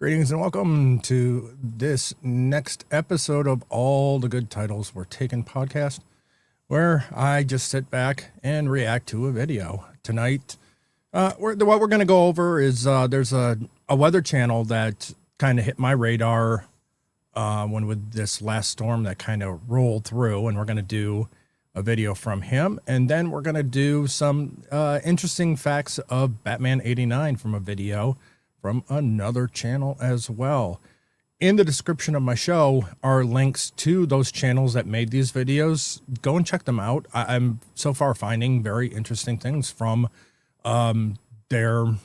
Greetings and welcome to this next episode of All the Good Titles Were Taken podcast, where I just sit back and react to a video. Tonight, what we're going to go over is there's a weather channel that kind of hit my radar when with this last storm that kind of rolled through, and we're going to do a video from him, and then we're going to do some interesting facts of Batman 89 from a video from another channel as well. In the description of my show are links to those channels that made these videos. Go and check them out. I'm so far finding very interesting things from their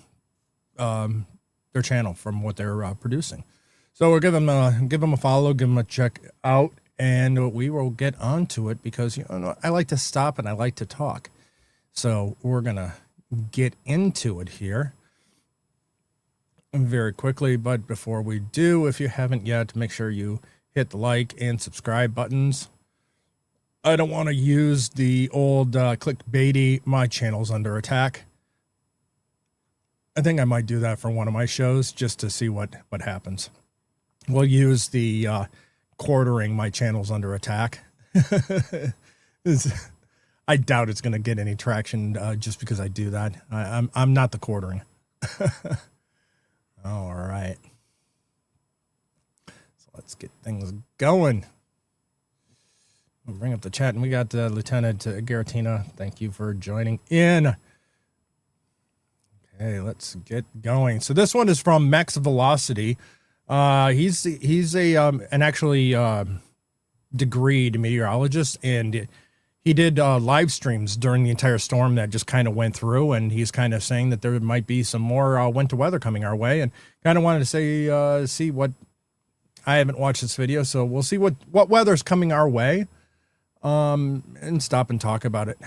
channel, from what they're producing. So we'll give them a follow, give them a check out, and we will get on to it because I like to stop and I like to talk. So we're gonna get into it here very quickly, but before we do, if you haven't yet, make sure you hit the like and subscribe buttons. I don't want to use the old clickbaity "my channel's under attack." I think I might do that for one of my shows just to see what happens. We'll use the quartering "my channel's under attack." I doubt it's going to get any traction just because I do that. I'm not the quartering. All right. So let's get things going. We'll bring up the chat, and we got Lieutenant Garatina. Thank you for joining in. Okay, let's get going. So this one is from Max Velocity. He's an actually degreed meteorologist, and he did live streams during the entire storm that just kind of went through, and he's kind of saying that there might be some more winter weather coming our way, and kind of wanted to see what. I haven't watched this video, so we'll see what weather's coming our way, and stop and talk about it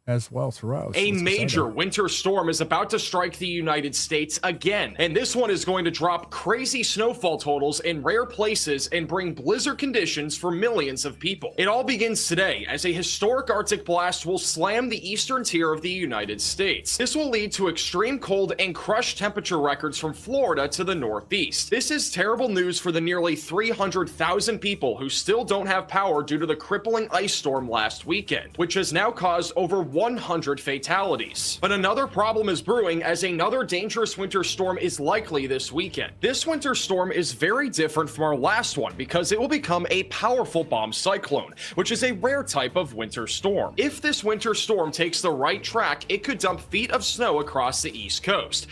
as well throughout. A major winter storm is about to strike the United States again, and this one is going to drop crazy snowfall totals in rare places and bring blizzard conditions for millions of people. It all begins today as a historic Arctic blast will slam the eastern tier of the United States. This will lead to extreme cold and crush temperature records from Florida to the northeast. This is terrible news for the nearly 300,000 people who still don't have power due to the crippling ice storm last weekend, which has now caused over 100 fatalities. But another problem is brewing as another dangerous winter storm is likely this weekend. This winter storm is very different from our last one because it will become a powerful bomb cyclone, which is a rare type of winter storm. If this winter storm takes the right track, it could dump feet of snow across the East Coast.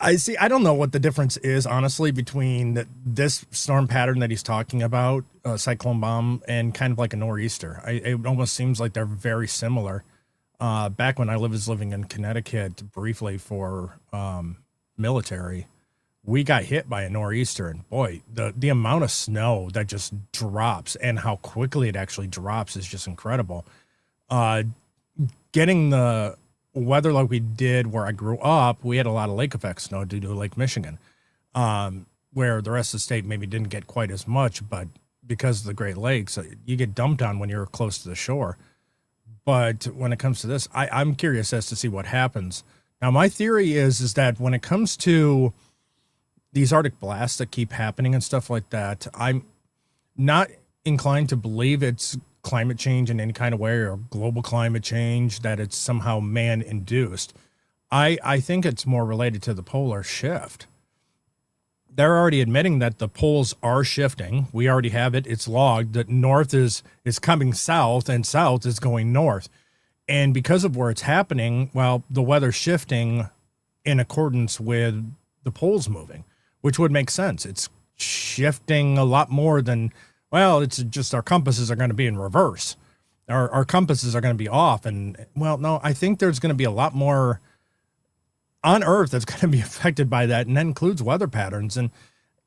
I don't know what the difference is, honestly, between this storm pattern that he's talking about, cyclone bomb, and kind of like a nor'easter. It almost seems like they're very similar. Back when I was living in Connecticut briefly for military, we got hit by a nor'easter, and boy, the amount of snow that just drops and how quickly it actually drops is just incredible. Getting the weather like we did where I grew up, we had a lot of lake effect snow due to Lake Michigan, where the rest of the state maybe didn't get quite as much, but because of the Great Lakes, you get dumped on when you're close to the shore. But when it comes to this, I'm curious as to see what happens. Now, my theory is that when it comes to these Arctic blasts that keep happening and stuff like that, I'm not inclined to believe it's climate change in any kind of way or global climate change, that it's somehow man-induced. I think it's more related to the polar shift. They're already admitting that the poles are shifting. We already have it. It's logged that north is coming south and south is going north. And because of where it's happening, well, the weather's shifting in accordance with the poles moving, which would make sense. It's shifting a lot more than, well, it's just our compasses are going to be in reverse. Our compasses are going to be off. And, well, no, I think there's going to be a lot more on Earth that's going to be affected by that, and that includes weather patterns. And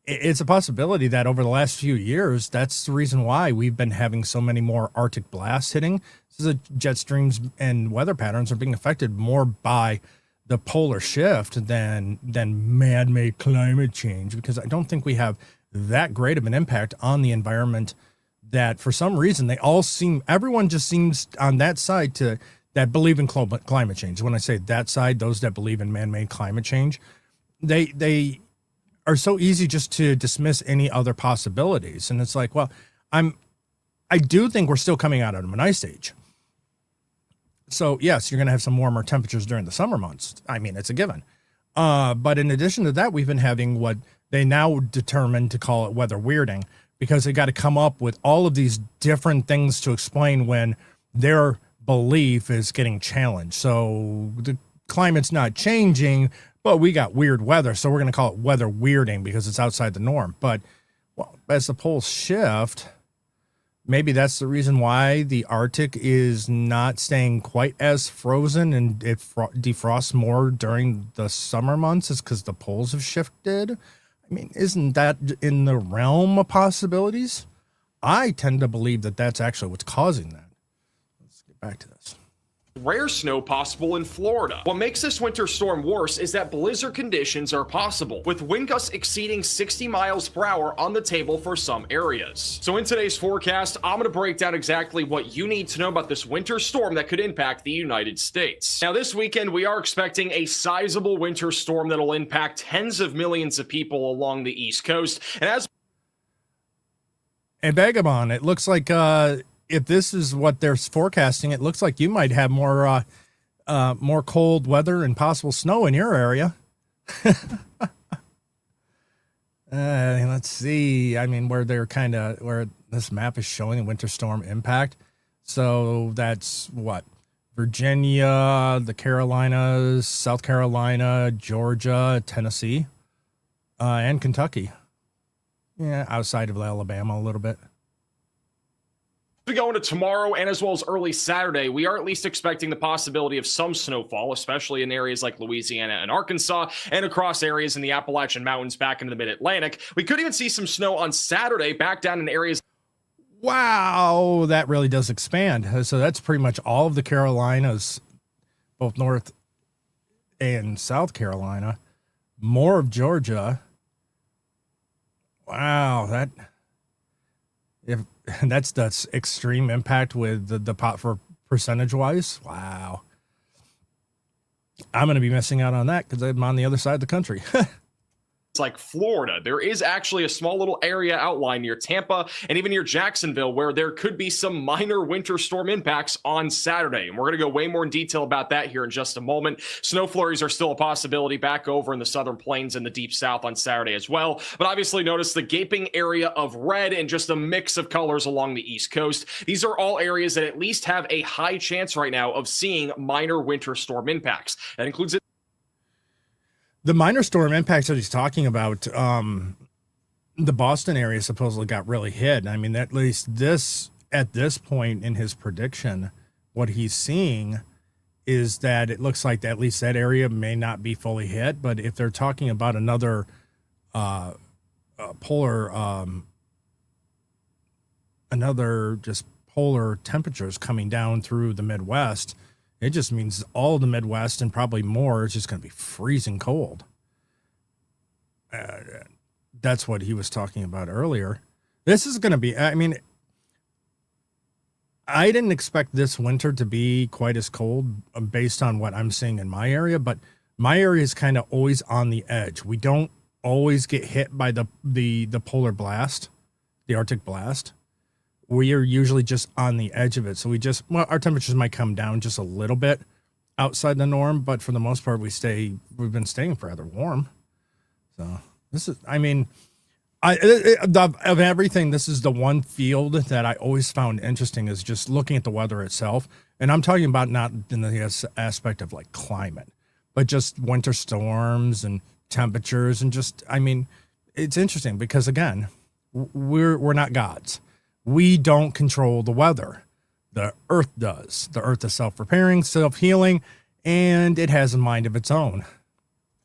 it's a possibility that over the last few years, that's the reason why we've been having so many more Arctic blasts hitting. This is jet streams and weather patterns are being affected more by the polar shift than man-made climate change, because I don't think we have that great of an impact on the environment that for some reason everyone just seems on that side that believe in climate change. When I say that side, those that believe in man-made climate change, they are so easy just to dismiss any other possibilities. And it's like, well, I do think we're still coming out of an ice age. So yes, you're going to have some warmer temperatures during the summer months. I mean, it's a given. But in addition to that, we've been having what they now determined to call it weather weirding, because they got to come up with all of these different things to explain when their belief is getting challenged. So the climate's not changing, but we got weird weather. So we're going to call it weather weirding because it's outside the norm. But well, as the poles shift, maybe that's the reason why the Arctic is not staying quite as frozen and it defrosts more during the summer months, is because the poles have shifted. I mean, isn't that in the realm of possibilities? I tend to believe that that's actually what's causing that. Let's get back to this. Rare snow possible in Florida. What makes this winter storm worse is that blizzard conditions are possible, with wind gusts exceeding 60 miles per hour on the table for some areas. So in today's forecast, I'm going to break down exactly what you need to know about this winter storm that could impact the United States. Now this weekend, we are expecting a sizable winter storm that'll impact tens of millions of people along the East Coast. And Vagabond, it looks like if this is what they're forecasting, it looks like you might have more cold weather and possible snow in your area. Let's see. I mean, where this map is showing the winter storm impact. So that's what? Virginia, the Carolinas, South Carolina, Georgia, Tennessee, and Kentucky. Yeah, outside of Alabama a little bit. We go into tomorrow and as well as early Saturday, we are at least expecting the possibility of some snowfall, especially in areas like Louisiana and Arkansas and across areas in the Appalachian Mountains back into the mid-Atlantic. We could even see some snow on Saturday back down in areas. Wow, that really does expand. So that's pretty much all of the Carolinas, both North and South Carolina, more of Georgia. Wow, that's extreme impact with the pot for percentage wise. Wow. I'm going to be missing out on that because I'm on the other side of the country. Like Florida, there is actually a small little area outlined near Tampa and even near Jacksonville where there could be some minor winter storm impacts on Saturday. And we're going to go way more in detail about that here in just a moment. Snow flurries are still a possibility back over in the southern plains and the deep south on Saturday as well. But obviously notice the gaping area of red and just a mix of colors along the East Coast. These are all areas that at least have a high chance right now of seeing minor winter storm impacts. That includes it. The minor storm impacts that he's talking about, the Boston area supposedly got really hit. I mean, at least at this point in his prediction, what he's seeing is that it looks like at least that area may not be fully hit. But if they're talking about another polar temperatures coming down through the Midwest, it just means all the Midwest and probably more is just going to be freezing cold. That's what he was talking about earlier. This is going to be, I mean, I didn't expect this winter to be quite as cold based on what I'm seeing in my area, but my area is kind of always on the edge. We don't always get hit by the polar blast, the Arctic blast. We are usually just on the edge of it. So our temperatures might come down just a little bit outside the norm, but for the most part, we've been staying rather warm. So this is, I mean, of everything, this is the one field that I always found interesting is just looking at the weather itself. And I'm talking about not in the aspect of like climate, but just winter storms and temperatures and just, I mean, it's interesting because again, we're not gods. We don't control the weather. The earth does. The earth is self-repairing, self-healing, and it has a mind of its own.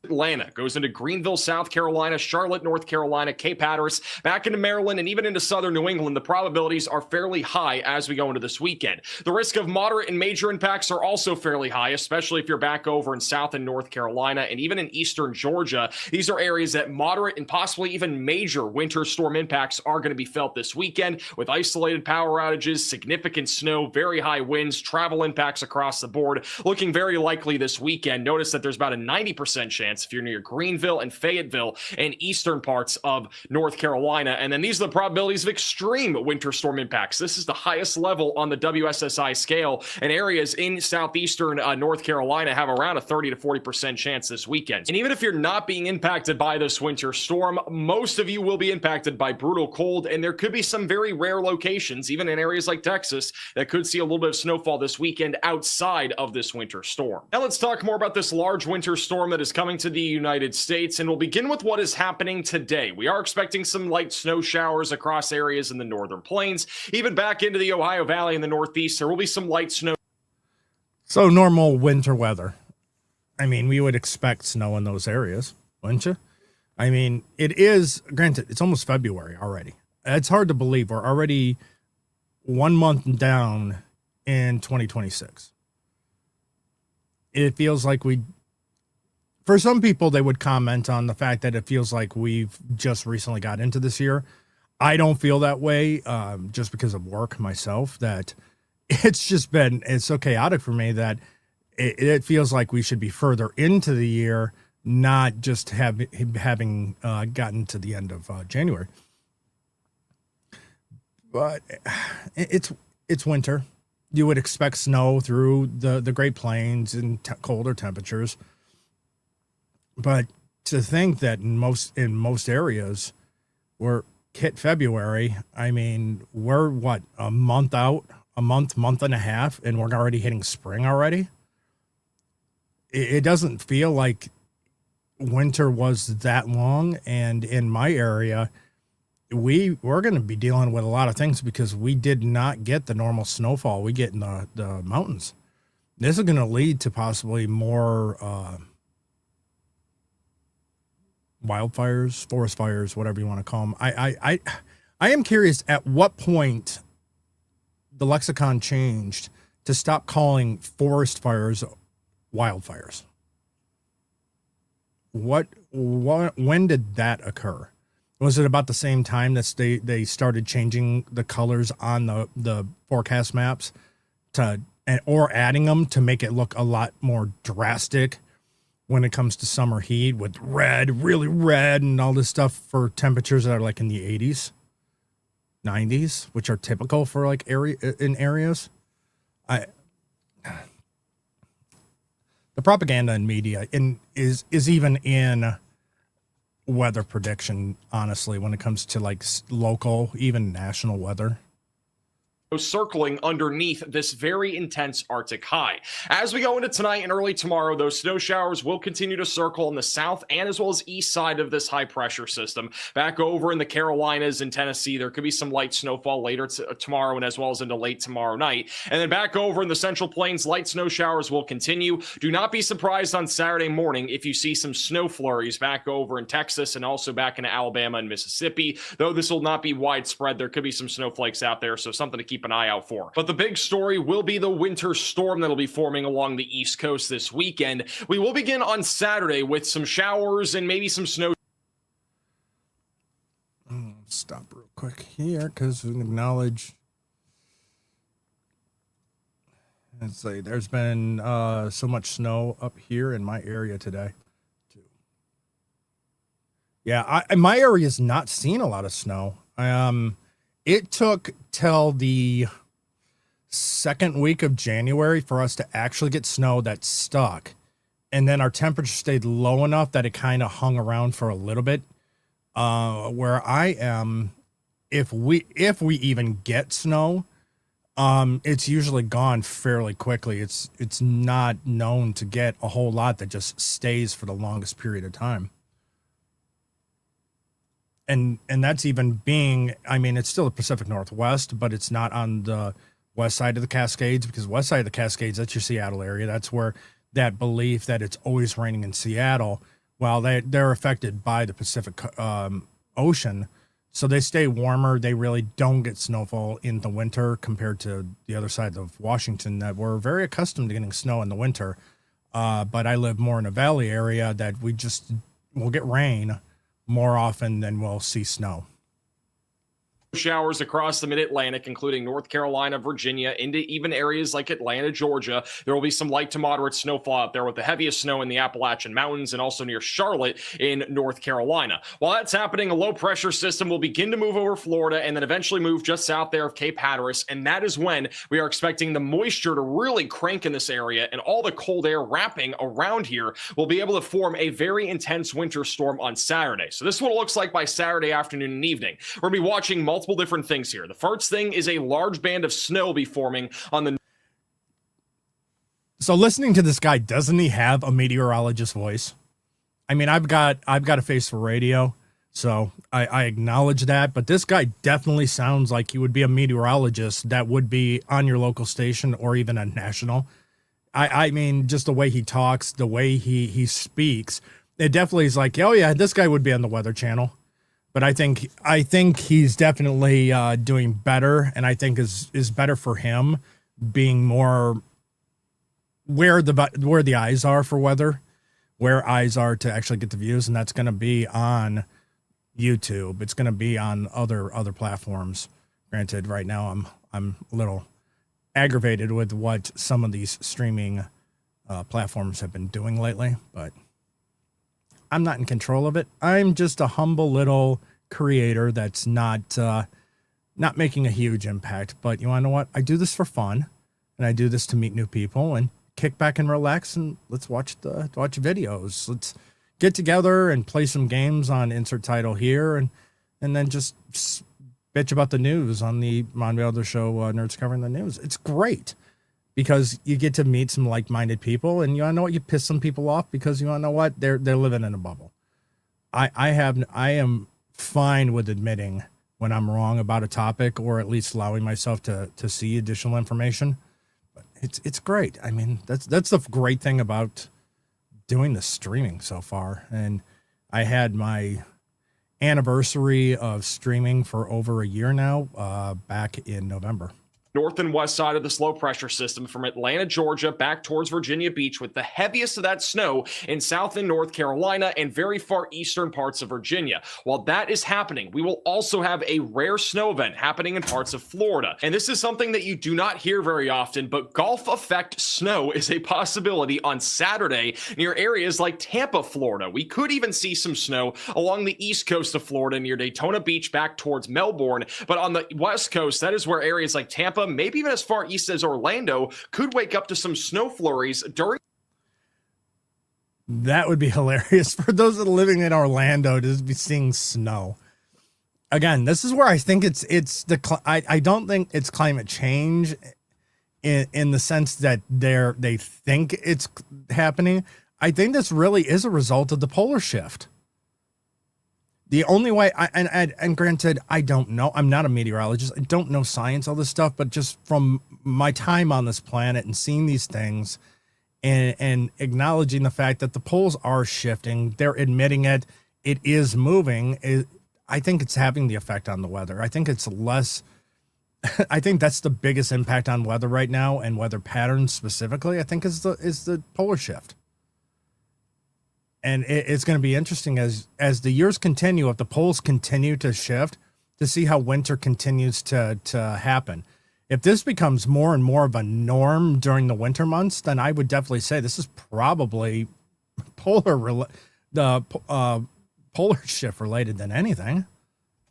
Atlanta goes into Greenville, South Carolina, Charlotte, North Carolina, Cape Hatteras, back into Maryland, and even into southern New England. The probabilities are fairly high as we go into this weekend. The risk of moderate and major impacts are also fairly high, especially if you're back over in South and North Carolina and even in eastern Georgia. These are areas that moderate and possibly even major winter storm impacts are going to be felt this weekend with isolated power outages, significant snow, very high winds, travel impacts across the board, looking very likely this weekend. Notice that there's about a 90% chance chance if you're near Greenville and Fayetteville and eastern parts of North Carolina. And then these are the probabilities of extreme winter storm impacts. This is the highest level on the WSSI scale, and areas in southeastern North Carolina have around a 30 to 40% chance this weekend. And even if you're not being impacted by this winter storm, most of you will be impacted by brutal cold, and there could be some very rare locations, even in areas like Texas, that could see a little bit of snowfall this weekend outside of this winter storm. Now let's talk more about this large winter storm that is coming to the United States, and we'll begin with what is happening today. We are expecting some light snow showers across areas in the northern plains, even back into the Ohio Valley in the northeast. There will be some light snow. So normal winter weather. I mean, we would expect snow in those areas, wouldn't you? I mean, it is, granted, it's almost February already. It's hard to believe we're already 1 month down in 2026. It feels like for some people, they would comment on the fact that it feels like we've just recently got into this year. I don't feel that way, just because of work myself, that it's so chaotic for me that it feels like we should be further into the year, not just having gotten to the end of January. But it's winter. You would expect snow through the Great Plains and colder temperatures. But to think that in most areas we're hit February, I mean, we're what, a month out, month and a half, and we're already hitting spring already. It doesn't feel like winter was that long. And in my area, we're going to be dealing with a lot of things because we did not get the normal snowfall we get in the mountains. This is going to lead to possibly more wildfires, forest fires, whatever you want to call them. I am curious at what point the lexicon changed to stop calling forest fires wildfires. When did that occur? Was it about the same time that they started changing the colors on the forecast maps or adding them to make it look a lot more drastic when it comes to summer heat, with red, really red, and all this stuff for temperatures that are like in the 80s, 90s, which are typical for like areas? The propaganda in media is even in weather prediction, honestly, when it comes to like local, even national weather. Circling underneath this very intense Arctic high. As we go into tonight and early tomorrow, those snow showers will continue to circle on the south and as well as east side of this high pressure system. Back over in the Carolinas and Tennessee, there could be some light snowfall later tomorrow and as well as into late tomorrow night. And then back over in the Central Plains, light snow showers will continue. Do not be surprised on Saturday morning if you see some snow flurries back over in Texas and also back into Alabama and Mississippi. Though this will not be widespread, there could be some snowflakes out there, so something to keep an eye out for. But the big story will be the winter storm that'll be forming along the East Coast this weekend. We will begin on Saturday with some showers and maybe some snow. Stop real quick here because we acknowledge. Let's say there's been so much snow up here in my area today too. Yeah, my area has not seen a lot of snow. It took till the second week of January for us to actually get snow that stuck. And then our temperature stayed low enough that it kind of hung around for a little bit. Where I am, if we even get snow, it's usually gone fairly quickly. It's not known to get a whole lot that just stays for the longest period of time. And that's even being, I mean, it's still the Pacific Northwest, but it's not on the west side of the Cascades, because west side of the Cascades, that's your Seattle area. That's where that belief that it's always raining in Seattle, while they're affected by the Pacific Ocean. So they stay warmer. They really don't get snowfall in the winter compared to the other side of Washington that we're very accustomed to getting snow in the winter. But I live more in a valley area that we'll get rain more often than we'll see snow. showers across the mid-Atlantic, including North Carolina, Virginia, into even areas like Atlanta, Georgia. There will be some light to moderate snowfall out there, with the heaviest snow in the Appalachian Mountains and also near Charlotte in North Carolina. While that's happening, a low pressure system will begin to move over Florida and then eventually move just south there of Cape Hatteras, and that is when we are expecting the moisture to really crank in this area, and all the cold air wrapping around here will be able to form a very intense winter storm on Saturday. So this is what it looks like by Saturday afternoon and evening. We're going to be watching multiple different things here. The first thing is a large band of snow will be forming on the... So listening to this guy, doesn't he have a meteorologist voice? I mean, I've got a face for radio, so I acknowledge that, but this guy definitely sounds like he would be a meteorologist that would be on your local station or even a national. I mean, just the way he talks, the way he speaks, it definitely is like, oh yeah, this guy would be on the Weather Channel. But I think he's definitely doing better, and I think is better for him being more where the eyes are for weather, where eyes are to actually get the views, and that's going to be on YouTube. It's going to be on other platforms. Granted, right now I'm a little aggravated with what some of these streaming platforms have been doing lately, but I'm not in control of it. I'm just a humble little creator that's not making a huge impact. But you want to know what? I do this for fun, and I do this to meet new people and kick back and relax, and let's watch videos. Let's get together and play some games on insert title here, and then just bitch about the news on the Monreal Show, Nerds Covering the News. It's great, because you get to meet some like-minded people, and you want to know what? You piss some people off because you want to know what? They're living in a bubble. I am fine with admitting when I'm wrong about a topic, or at least allowing myself to see additional information. But it's great. I mean, that's the great thing about doing the streaming so far. And I had my anniversary of streaming for over a year now, back in November. North and west side of this low pressure system from Atlanta, Georgia, back towards Virginia Beach, with the heaviest of that snow in South and North Carolina and very far eastern parts of Virginia. While that is happening, we will also have a rare snow event happening in parts of Florida. And this is something that you do not hear very often, but Gulf effect snow is a possibility on Saturday near areas like Tampa, Florida. We could even see some snow along the east coast of Florida near Daytona Beach back towards Melbourne. But on the west coast, that is where areas like Tampa, maybe even as far east as Orlando, could wake up to some snow flurries during. That would be hilarious for those that are living in Orlando to be seeing snow. Again, this is where I think I don't think it's climate change in the sense that they think it's happening. I think this really is a result of the polar shift. The only way, and granted, I don't know. I'm not a meteorologist. I don't know science, all this stuff, but just from my time on this planet and seeing these things and acknowledging the fact that the poles are shifting, they're admitting it, it is moving. I think it's having the effect on the weather. I think it's less, I think that's the biggest impact on weather right now, and weather patterns specifically, I think is the polar shift. And it's going to be interesting as the years continue, if the poles continue to shift, to see how winter continues to happen. If this becomes more and more of a norm during the winter months, then I would definitely say this is probably polar shift related than anything.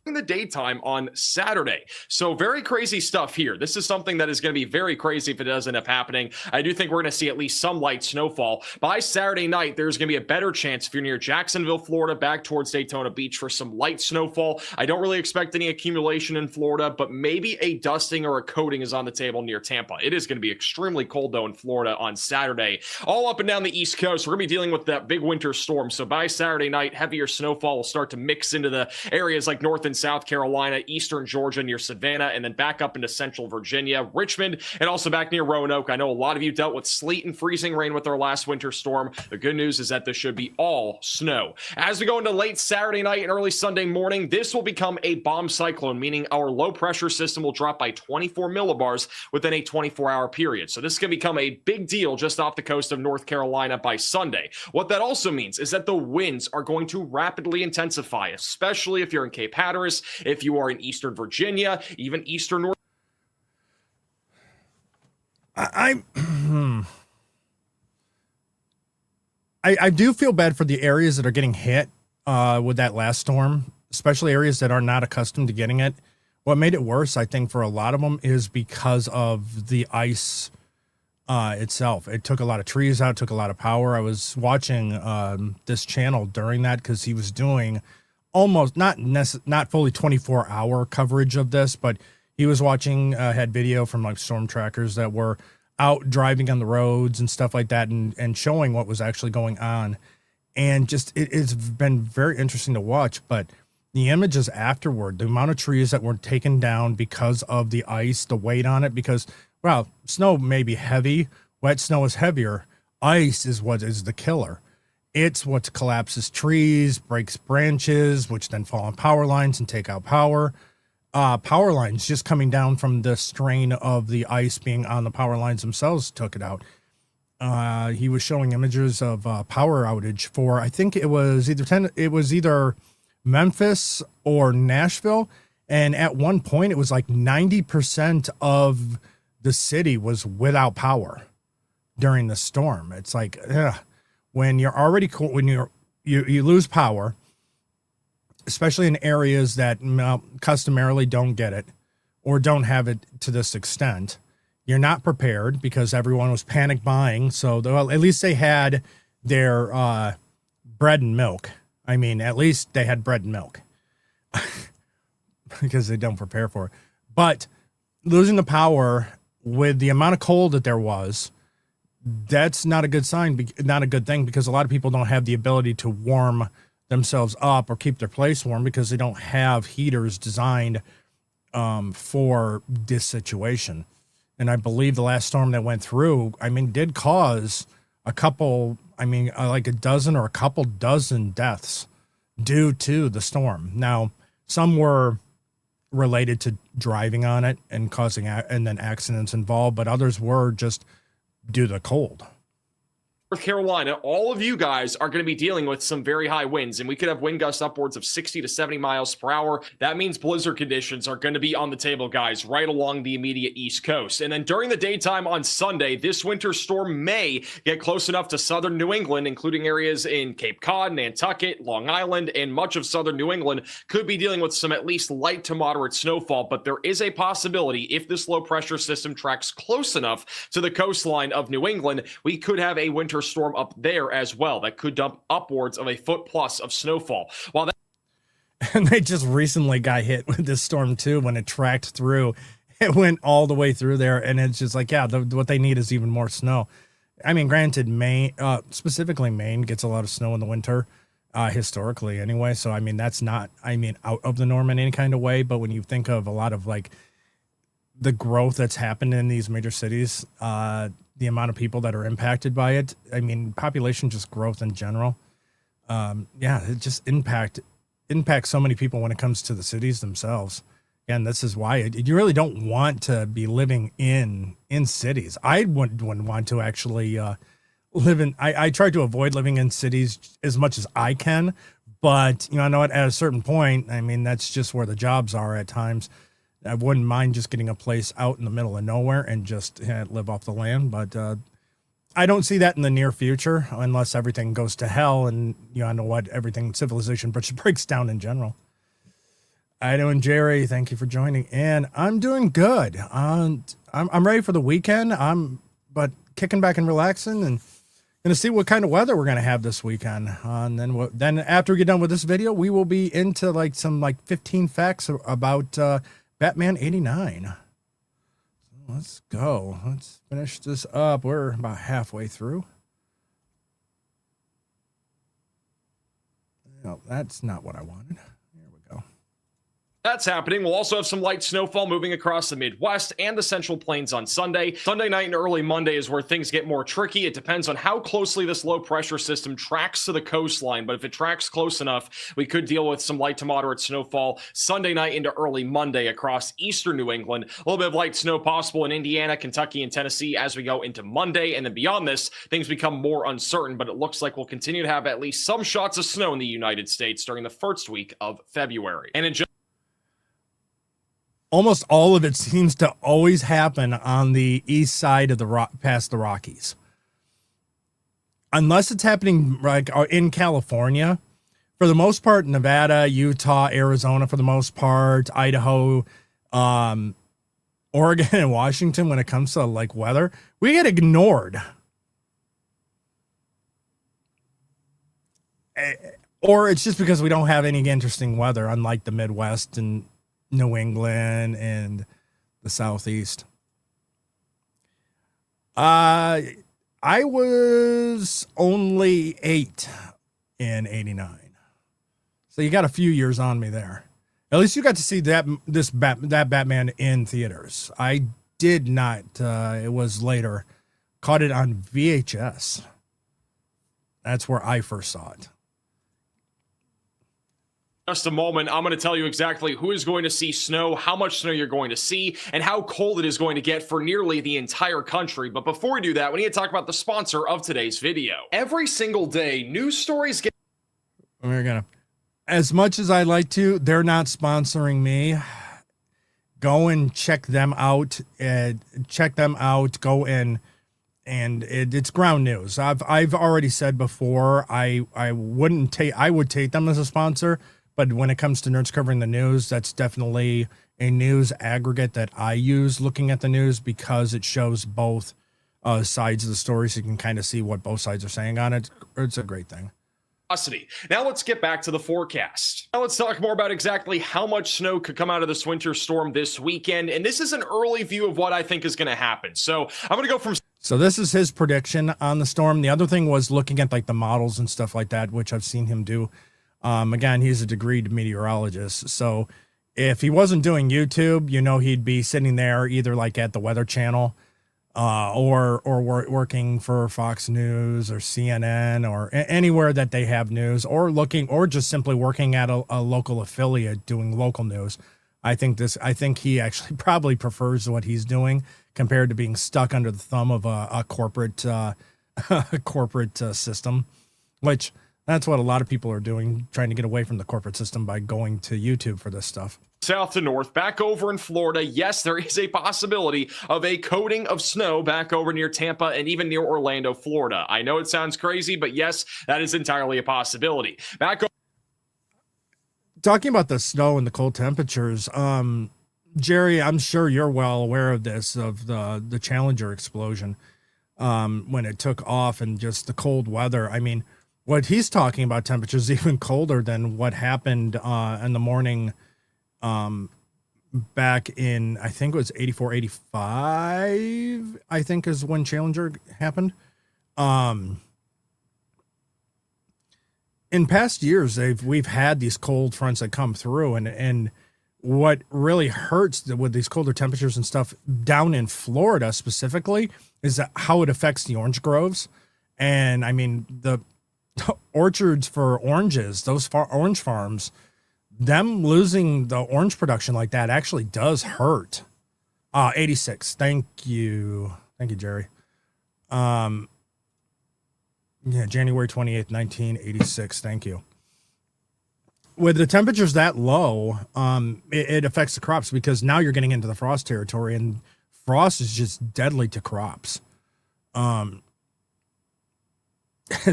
In the daytime on Saturday. So very crazy stuff here. This is something that is going to be very crazy if it does end up happening. I do think we're going to see at least some light snowfall. By Saturday night, there's going to be a better chance if you're near Jacksonville, Florida, back towards Daytona Beach for some light snowfall. I don't really expect any accumulation in Florida, but maybe a dusting or a coating is on the table near Tampa. It is going to be extremely cold, though, in Florida on Saturday. All up and down the East Coast, we're going to be dealing with that big winter storm. So by Saturday night, heavier snowfall will start to mix into the areas like North and South Carolina, eastern Georgia near Savannah, and then back up into central Virginia, Richmond, and also back near Roanoke. I know a lot of you dealt with sleet and freezing rain with our last winter storm. The good news is that this should be all snow. As we go into late Saturday night and early Sunday morning, this will become a bomb cyclone, meaning our low pressure system will drop by 24 millibars within a 24-hour period. So this is going to become a big deal just off the coast of North Carolina by Sunday. What that also means is that the winds are going to rapidly intensify, especially if you're in Cape Hatteras, Harris, if you are in Eastern Virginia, even Eastern North. I do feel bad for the areas that are getting hit with that last storm, especially areas that are not accustomed to getting it. What made it worse, I think, for a lot of them is because of the ice itself. It took a lot of trees out, took a lot of power. I was watching this channel during that because he was doing almost not fully 24-hour coverage of this, but he was watching, had video from like storm trackers that were out driving on the roads and stuff like that, and showing what was actually going on. And just it's been very interesting to watch. But the images afterward, the amount of trees that were taken down because of the ice, the weight on it, because, well, snow may be heavy, wet snow is heavier, ice is what is the killer. It's what collapses trees, breaks branches, which then fall on power lines and take out power. Power lines just coming down from the strain of the ice being on the power lines themselves took it out. He was showing images of power outage for, I think it was either Memphis or Nashville, and at one point it was like 90% of the city was without power during the storm. It's like, when you're already when you lose power, especially in areas that customarily don't get it or don't have it to this extent, you're not prepared because everyone was panic buying. So at least they had their bread and milk. I mean, at least they had bread and milk because they don't prepare for it. But losing the power with the amount of cold that there was, that's not a good sign, not a good thing, because a lot of people don't have the ability to warm themselves up or keep their place warm because they don't have heaters designed for this situation. And I believe the last storm that went through, I mean, did cause a couple, like a dozen or a couple dozen deaths due to the storm. Now, some were related to driving on it and causing and then accidents involved, but others were just due to the cold. North Carolina, all of you guys are going to be dealing with some very high winds, and we could have wind gusts upwards of 60 to 70 miles per hour. That means blizzard conditions are going to be on the table, guys, right along the immediate East Coast. And then during the daytime on Sunday, this winter storm may get close enough to southern New England, including areas in Cape Cod, Nantucket, Long Island, and much of southern New England could be dealing with some at least light to moderate snowfall. But there is a possibility, if this low pressure system tracks close enough to the coastline of New England, we could have a winter storm up there as well that could dump upwards of a foot plus of snowfall. While that And they just recently got hit with this storm too. When it tracked through, it went all the way through there, and it's just like, yeah, what they need is even more snow. I mean, granted, Maine, specifically Maine, gets a lot of snow in the winter, historically anyway. So I mean, that's not, out of the norm in any kind of way. But when you think of a lot of like the growth that's happened in these major cities, the amount of people that are impacted by it, population just growth in general. It just impacts so many people when it comes to the cities themselves. And this is why you really don't want to be living in cities. I wouldn't want to actually live in, I try to avoid living in cities as much as I can, but I know at a certain point, that's just where the jobs are at times. I wouldn't mind just getting a place out in the middle of nowhere and just live off the land. But I don't see that in the near future unless everything goes to hell and, I know what, civilization breaks down in general. I know, and Jerry, thank you for joining. And I'm doing good. I'm ready for the weekend. But kicking back and relaxing and going to see what kind of weather we're going to have this weekend. And then after we get done with this video, we will be into some 15 facts about Batman 89. Let's go. Let's finish this up. We're about halfway through. No, that's not what I wanted. There we go. That's happening. We'll also have some light snowfall moving across the Midwest and the Central Plains on Sunday. Sunday night and early Monday is where things get more tricky. It depends on how closely this low pressure system tracks to the coastline. But if it tracks close enough, we could deal with some light to moderate snowfall Sunday night into early Monday across eastern New England. A little bit of light snow possible in Indiana, Kentucky, and Tennessee as we go into Monday. And then beyond this, things become more uncertain. But it looks like we'll continue to have at least some shots of snow in the United States during the first week of February. And in almost all of it seems to always happen on the east side of the past the Rockies. Unless it's happening like in California, for the most part, Nevada, Utah, Arizona, for the most part, Idaho, Oregon, and Washington, when it comes to like weather, we get ignored. Or it's just because we don't have any interesting weather, unlike the Midwest and New England and the Southeast. I was only 8 in 89. So you got a few years on me there. At least you got to see that Batman in theaters. I did not. It was later. Caught it on VHS. That's where I first saw it. Just a moment, I'm going to tell you exactly who is going to see snow, how much snow you're going to see, and how cold it is going to get for nearly the entire country. But before we do that, we need to talk about the sponsor of today's video. Every single day, news stories get... We're going to... As much as I like to, they're not sponsoring me. Go and check them out. Go in, and it's ground news. I've already said before I would take them as a sponsor. But when it comes to Nerds Covering the News, that's definitely a news aggregate that I use looking at the news because it shows both sides of the story, so you can kind of see what both sides are saying on it. It's a great thing. Now let's get back to the forecast. Now let's talk more about exactly how much snow could come out of this winter storm this weekend. And this is an early view of what I think is going to happen. So I'm going to go from... So this is his prediction on the storm. The other thing was looking at like the models and stuff like that, which I've seen him do. Again, he's a degreed meteorologist. So if he wasn't doing YouTube, he'd be sitting there either like at the Weather Channel or working for Fox News or CNN or anywhere that they have news, or just simply working at a local affiliate doing local news. I think he actually probably prefers what he's doing compared to being stuck under the thumb of a corporate system, which that's what a lot of people are doing, trying to get away from the corporate system by going to YouTube for this stuff. South to north, back over in Florida, yes, there is a possibility of a coating of snow back over near Tampa and even near Orlando, Florida. I know it sounds crazy, but yes, that is entirely a possibility. Talking about the snow and the cold temperatures, Jerry, I'm sure you're well aware of this, of the Challenger explosion when it took off and just the cold weather. I mean, what he's talking about temperatures even colder than what happened in the morning back in, I think it was 84, 85, I think is when Challenger happened. In past years, we've had these cold fronts that come through, and what really hurts with these colder temperatures and stuff down in Florida specifically is how it affects the orange groves. And I mean, the orchards for oranges, those orange farms, them losing the orange production like that actually does hurt. 86. Thank you, Jerry. Yeah, January 28th, 1986. Thank you. With the temperatures that low, it affects the crops because now you're getting into the frost territory, and frost is just deadly to crops.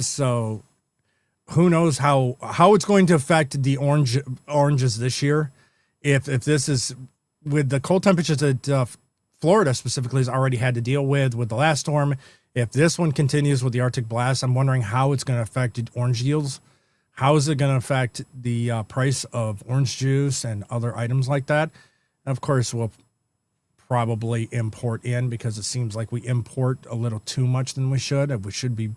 So who knows how it's going to affect the oranges this year. If this is with the cold temperatures that Florida specifically has already had to deal with the last storm. If this one continues with the Arctic blast, I'm wondering how it's going to affect orange yields. How is it going to affect the price of orange juice and other items like that? And of course, we'll probably import in because it seems like we import a little too much than we should. We should be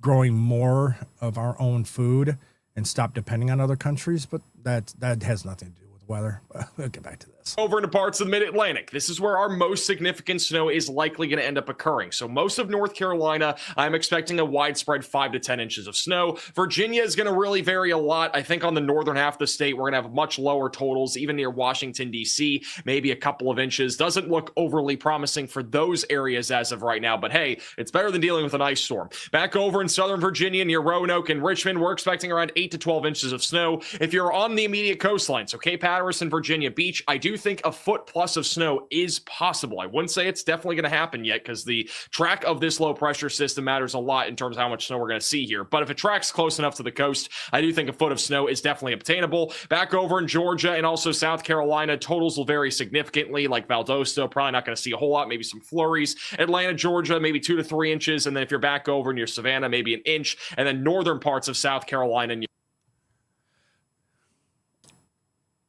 growing more of our own food and stop depending on other countries, but that has nothing to do with weather. We'll get back to this. Over into parts of the mid-Atlantic, this is where our most significant snow is likely going to end up occurring. So most of North Carolina, I'm expecting a widespread 5 to 10 inches of snow. Virginia is going to really vary a lot. I think on the northern half of the state, we're going to have much lower totals, even near Washington, D.C., maybe a couple of inches. Doesn't look overly promising for those areas as of right now, but hey, it's better than dealing with an ice storm. Back over in southern Virginia, near Roanoke and Richmond, we're expecting around 8 to 12 inches of snow. If you're on the immediate coastline, so Cape Hatteras and Virginia Beach, I do think a foot plus of snow is possible. I wouldn't say it's definitely going to happen yet because the track of this low pressure system matters a lot in terms of how much snow we're going to see here. But if it tracks close enough to the coast, I do think a foot of snow is definitely obtainable. Back over in Georgia and also South Carolina, totals will vary significantly. Like Valdosta, probably not going to see a whole lot, maybe some flurries. Atlanta, Georgia, maybe 2 to 3 inches. And then if you're back over near Savannah, maybe an inch. And then northern parts of South Carolina.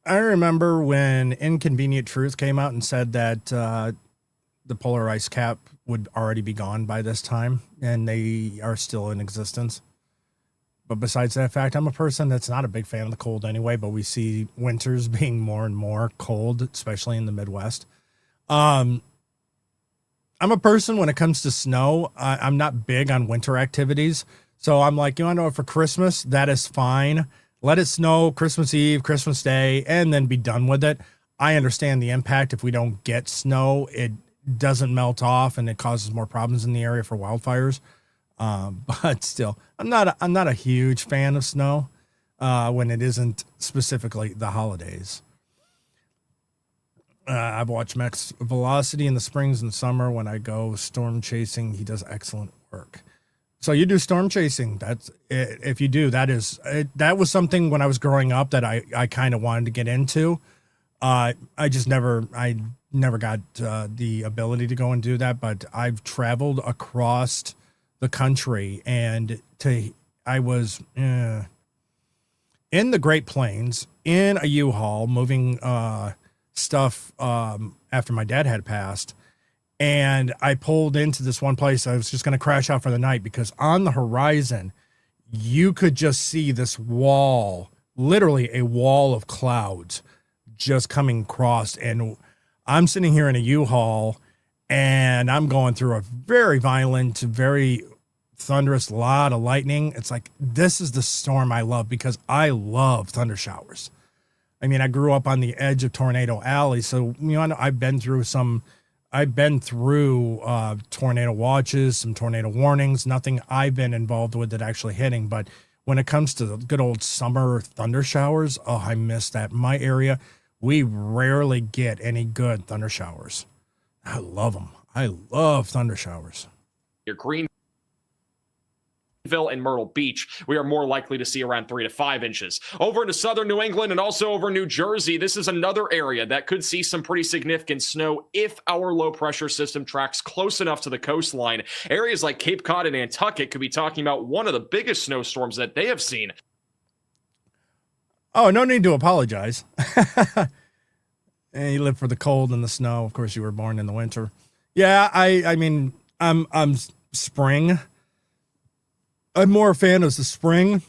I remember when Inconvenient Truth came out and said that the polar ice cap would already be gone by this time, and they are still in existence. But besides that fact, I'm a person that's not a big fan of the cold anyway, but we see winters being more and more cold, especially in the Midwest. I'm a person when it comes to snow, I'm not big on winter activities. So I'm like, you want to know what, for Christmas, that is fine. Let it snow Christmas Eve, Christmas Day, and then be done with it. I understand the impact. If we don't get snow, it doesn't melt off and it causes more problems in the area for wildfires. But still, I'm not a huge fan of snow when it isn't specifically the holidays. I've watched Max Velocity in the springs and summer. When I go storm chasing, he does excellent work. So you do storm chasing. That's it. If you do, that was something when I was growing up that I kind of wanted to get into. I never got the ability to go and do that, but I've traveled across the country and I was in the Great Plains in a U-Haul moving stuff after my dad had passed. And I pulled into this one place. I was just going to crash out for the night because on the horizon, you could just see this wall, literally a wall of clouds just coming across. And I'm sitting here in a U-Haul and I'm going through a very violent, very thunderous, lot of lightning. It's like, this is the storm I love because I love thunder showers. I mean, I grew up on the edge of Tornado Alley. So, I've been through tornado watches, some tornado warnings, nothing I've been involved with that actually hitting. But when it comes to the good old summer thunder showers, oh, I miss that. My area, we rarely get any good thunder showers. I love them. I love thunder showers. Your Greenville and Myrtle Beach, we are more likely to see around 3 to 5 inches. Over into southern New England and also over New Jersey, this is another area that could see some pretty significant snow if our low pressure system tracks close enough to the coastline. Areas like Cape Cod and Nantucket could be talking about one of the biggest snowstorms that they have seen. Oh, no need to apologize. And you live for the cold and the snow. Of course, you were born in the winter. Yeah, I mean, I'm spring. I'm more a fan of the spring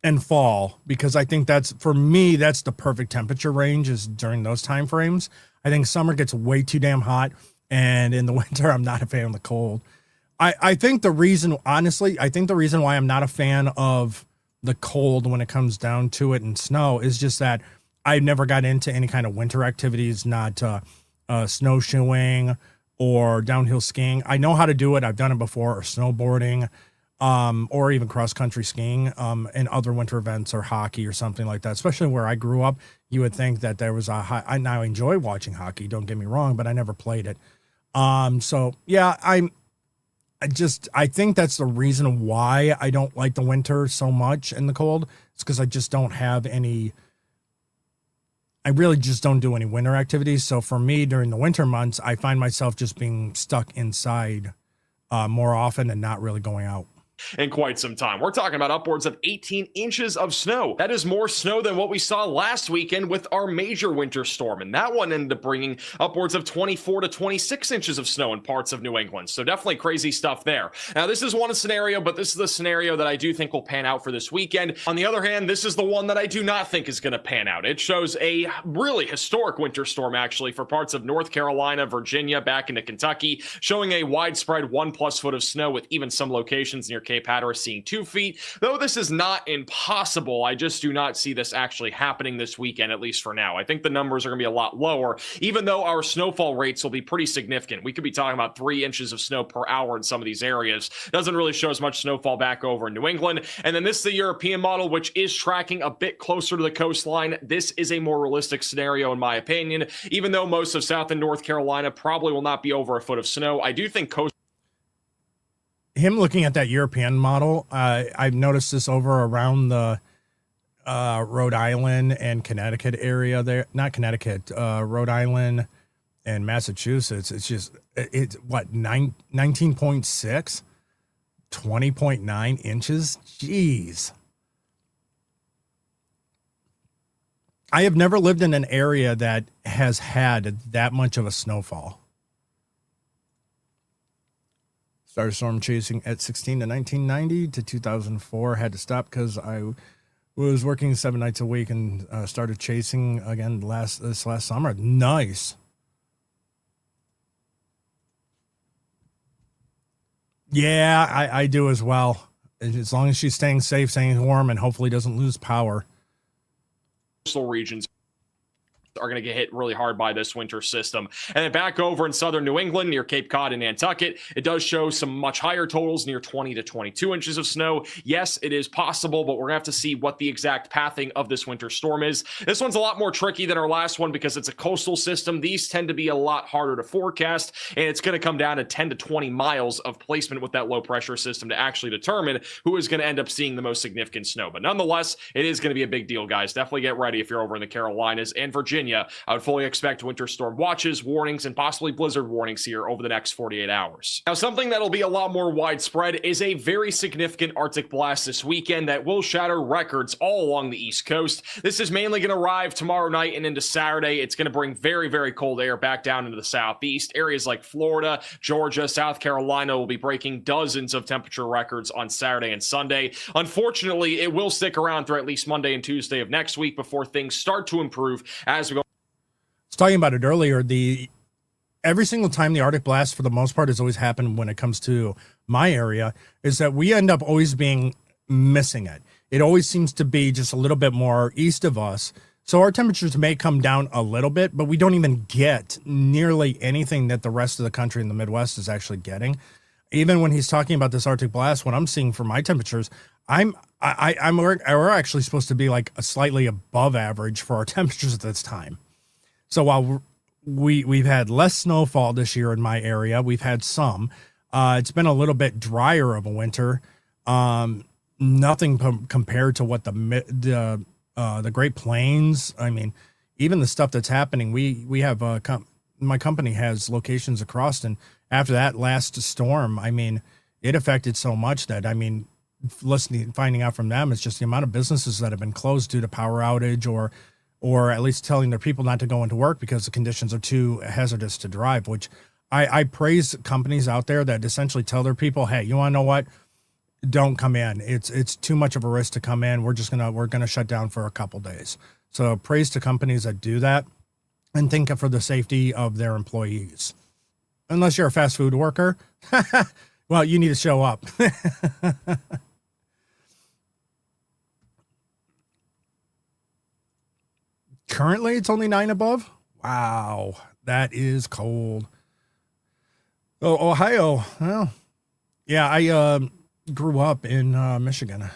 and fall because I think for me, that's the perfect temperature range is during those time frames. I think summer gets way too damn hot. And in the winter, I'm not a fan of the cold. I think the reason why I'm not a fan of the cold when it comes down to it and snow is just that I never got into any kind of winter activities, not snowshoeing or downhill skiing. I know how to do it. I've done it before, or snowboarding. Or even cross-country skiing, and other winter events or hockey or something like that. Especially where I grew up, you would think that there was I now enjoy watching hockey, don't get me wrong, but I never played it. So yeah, I think that's the reason why I don't like the winter so much and the cold. It's because I just don't have I really just don't do any winter activities. So for me, during the winter months, I find myself just being stuck inside more often and not really going out. In quite some time. We're talking about upwards of 18 inches of snow. That is more snow than what we saw last weekend with our major winter storm, and that one ended up bringing upwards of 24 to 26 inches of snow in parts of New England. So definitely crazy stuff there. Now, this is one scenario, but this is the scenario that I do think will pan out for this weekend. On the other hand, this is the one that I do not think is going to pan out. It shows a really historic winter storm, actually, for parts of North Carolina, Virginia, back into Kentucky, showing a widespread 1+ foot of snow with even some locations near Cape Hatteras seeing 2 feet. Though this is not impossible, I just do not see this actually happening this weekend, at least for now. I think the numbers are going to be a lot lower, even though our snowfall rates will be pretty significant. We could be talking about 3 inches of snow per hour in some of these areas. Doesn't really show as much snowfall back over in New England. And then this is the European model, which is tracking a bit closer to the coastline. This is a more realistic scenario, in my opinion. Even though most of South and North Carolina probably will not be over a foot of snow, I do think him looking at that European model, I've noticed this over around the Rhode Island and Connecticut area there. Not Connecticut, Rhode Island and Massachusetts. It's just, it's what, 19.6, 20.9 inches? Jeez. I have never lived in an area that has had that much of a snowfall. Started storm chasing at 16 to 1990 to 2004. Had to stop because I was working 7 nights a week and started chasing again this last summer. Nice. Yeah, I do as well. As long as she's staying safe, staying warm, and hopefully doesn't lose power. Coastal regions are going to get hit really hard by this winter system. And then back over in southern New England near Cape Cod and Nantucket, it does show some much higher totals, near 20 to 22 inches of snow. Yes, it is possible, but we're going to have to see what the exact pathing of this winter storm is. This one's a lot more tricky than our last one because it's a coastal system. These tend to be a lot harder to forecast, and it's going to come down to 10 to 20 miles of placement with that low pressure system to actually determine who is going to end up seeing the most significant snow. But nonetheless, it is going to be a big deal, guys. Definitely get ready if you're over in the Carolinas and Virginia. I would fully expect winter storm watches, warnings, and possibly blizzard warnings here over the next 48 hours. Now, something that'll be a lot more widespread is a very significant Arctic blast this weekend that will shatter records all along the East Coast. This is mainly going to arrive tomorrow night and into Saturday. It's going to bring very, very cold air back down into the southeast. Areas like Florida, Georgia, South Carolina will be breaking dozens of temperature records on Saturday and Sunday. Unfortunately, it will stick around through at least Monday and Tuesday of next week before things start to improve as we go. I was talking about it earlier. Every single time the Arctic blast, for the most part, has always happened when it comes to my area, is that we end up always being missing it. It always seems to be just a little bit more east of us. So our temperatures may come down a little bit, but we don't even get nearly anything that the rest of the country in the Midwest is actually getting. Even when he's talking about this Arctic blast, what I'm seeing for my temperatures, we're actually supposed to be like a slightly above average for our temperatures at this time. So while we've had less snowfall this year in my area, we've had some. It's been a little bit drier of a winter. Nothing compared to what the Great Plains. I mean, even the stuff that's happening. We have my company has locations across, and after that last storm, I mean, it affected so much that, I mean, finding out from them, it's just the amount of businesses that have been closed due to power outage or at least telling their people not to go into work because the conditions are too hazardous to drive, which I praise companies out there that essentially tell their people, hey, you want to know what? Don't come in. It's too much of a risk to come in. We're going to shut down for a couple days. So praise to companies that do that and think for the safety of their employees. Unless you're a fast food worker, well, you need to show up. Currently, it's only 9 above. Wow, that is cold. Oh, Ohio. Well, yeah, I grew up in Michigan.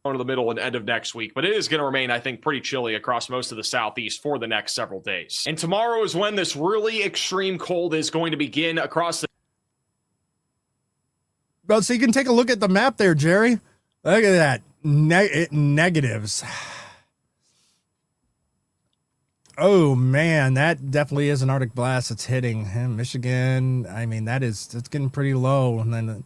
To the middle and end of next week, but it is going to remain, I think, pretty chilly across most of the southeast for the next several days. And tomorrow is when this really extreme cold is going to begin across the... Well, so you can take a look at the map there, Jerry. Look at that. Negatives. Oh man, that definitely is an Arctic blast that's hitting Michigan. I mean, it's getting pretty low. And then it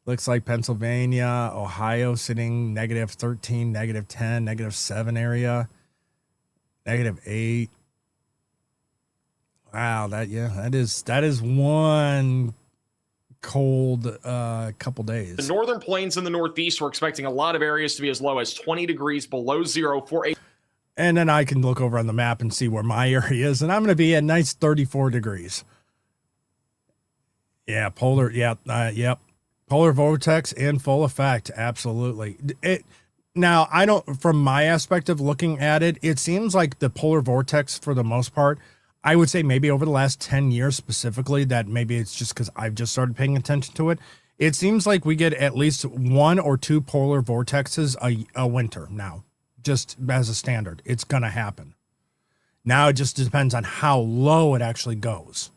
looks like Pennsylvania, Ohio sitting -13, -10, -7 area, -8. Wow, that is one cold couple days. The northern plains in the northeast, we're expecting a lot of areas to be as low as 20 degrees below zero for a... And then I can look over on the map and see where my area is, and I'm going to be at nice 34 degrees. Yeah, polar. Yeah, yep. Polar vortex in full effect. Absolutely. Now, I don't. From my aspect of looking at it, it seems like the polar vortex, for the most part, I would say maybe over the last 10 years specifically, that maybe it's just because I've just started paying attention to it. It seems like we get at least 1 or 2 polar vortexes a winter now, just as a standard. It's gonna happen. Now it just depends on how low it actually goes.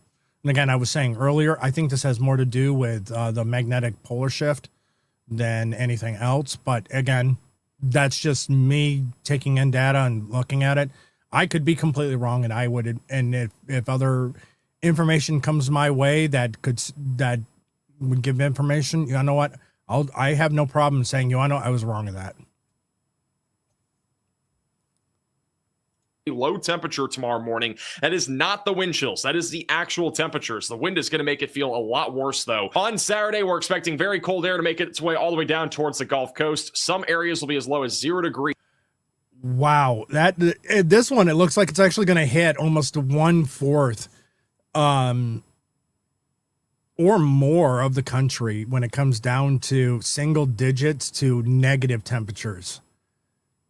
And again, I was saying earlier, I think this has more to do with the magnetic polar shift than anything else. But again, that's just me taking in data and looking at it. I could be completely wrong, and I would. And if other information comes my way that would give information, you know what? I have no problem saying, you know, I was wrong in that. Low temperature tomorrow morning. That is not the wind chills. That is the actual temperatures. The wind is going to make it feel a lot worse, though. On Saturday, we're expecting very cold air to make its way all the way down towards the Gulf Coast. Some areas will be as low as 0 degrees. Wow, this one, it looks like it's actually going to hit almost 1/4 or more of the country when it comes down to single digits to negative temperatures.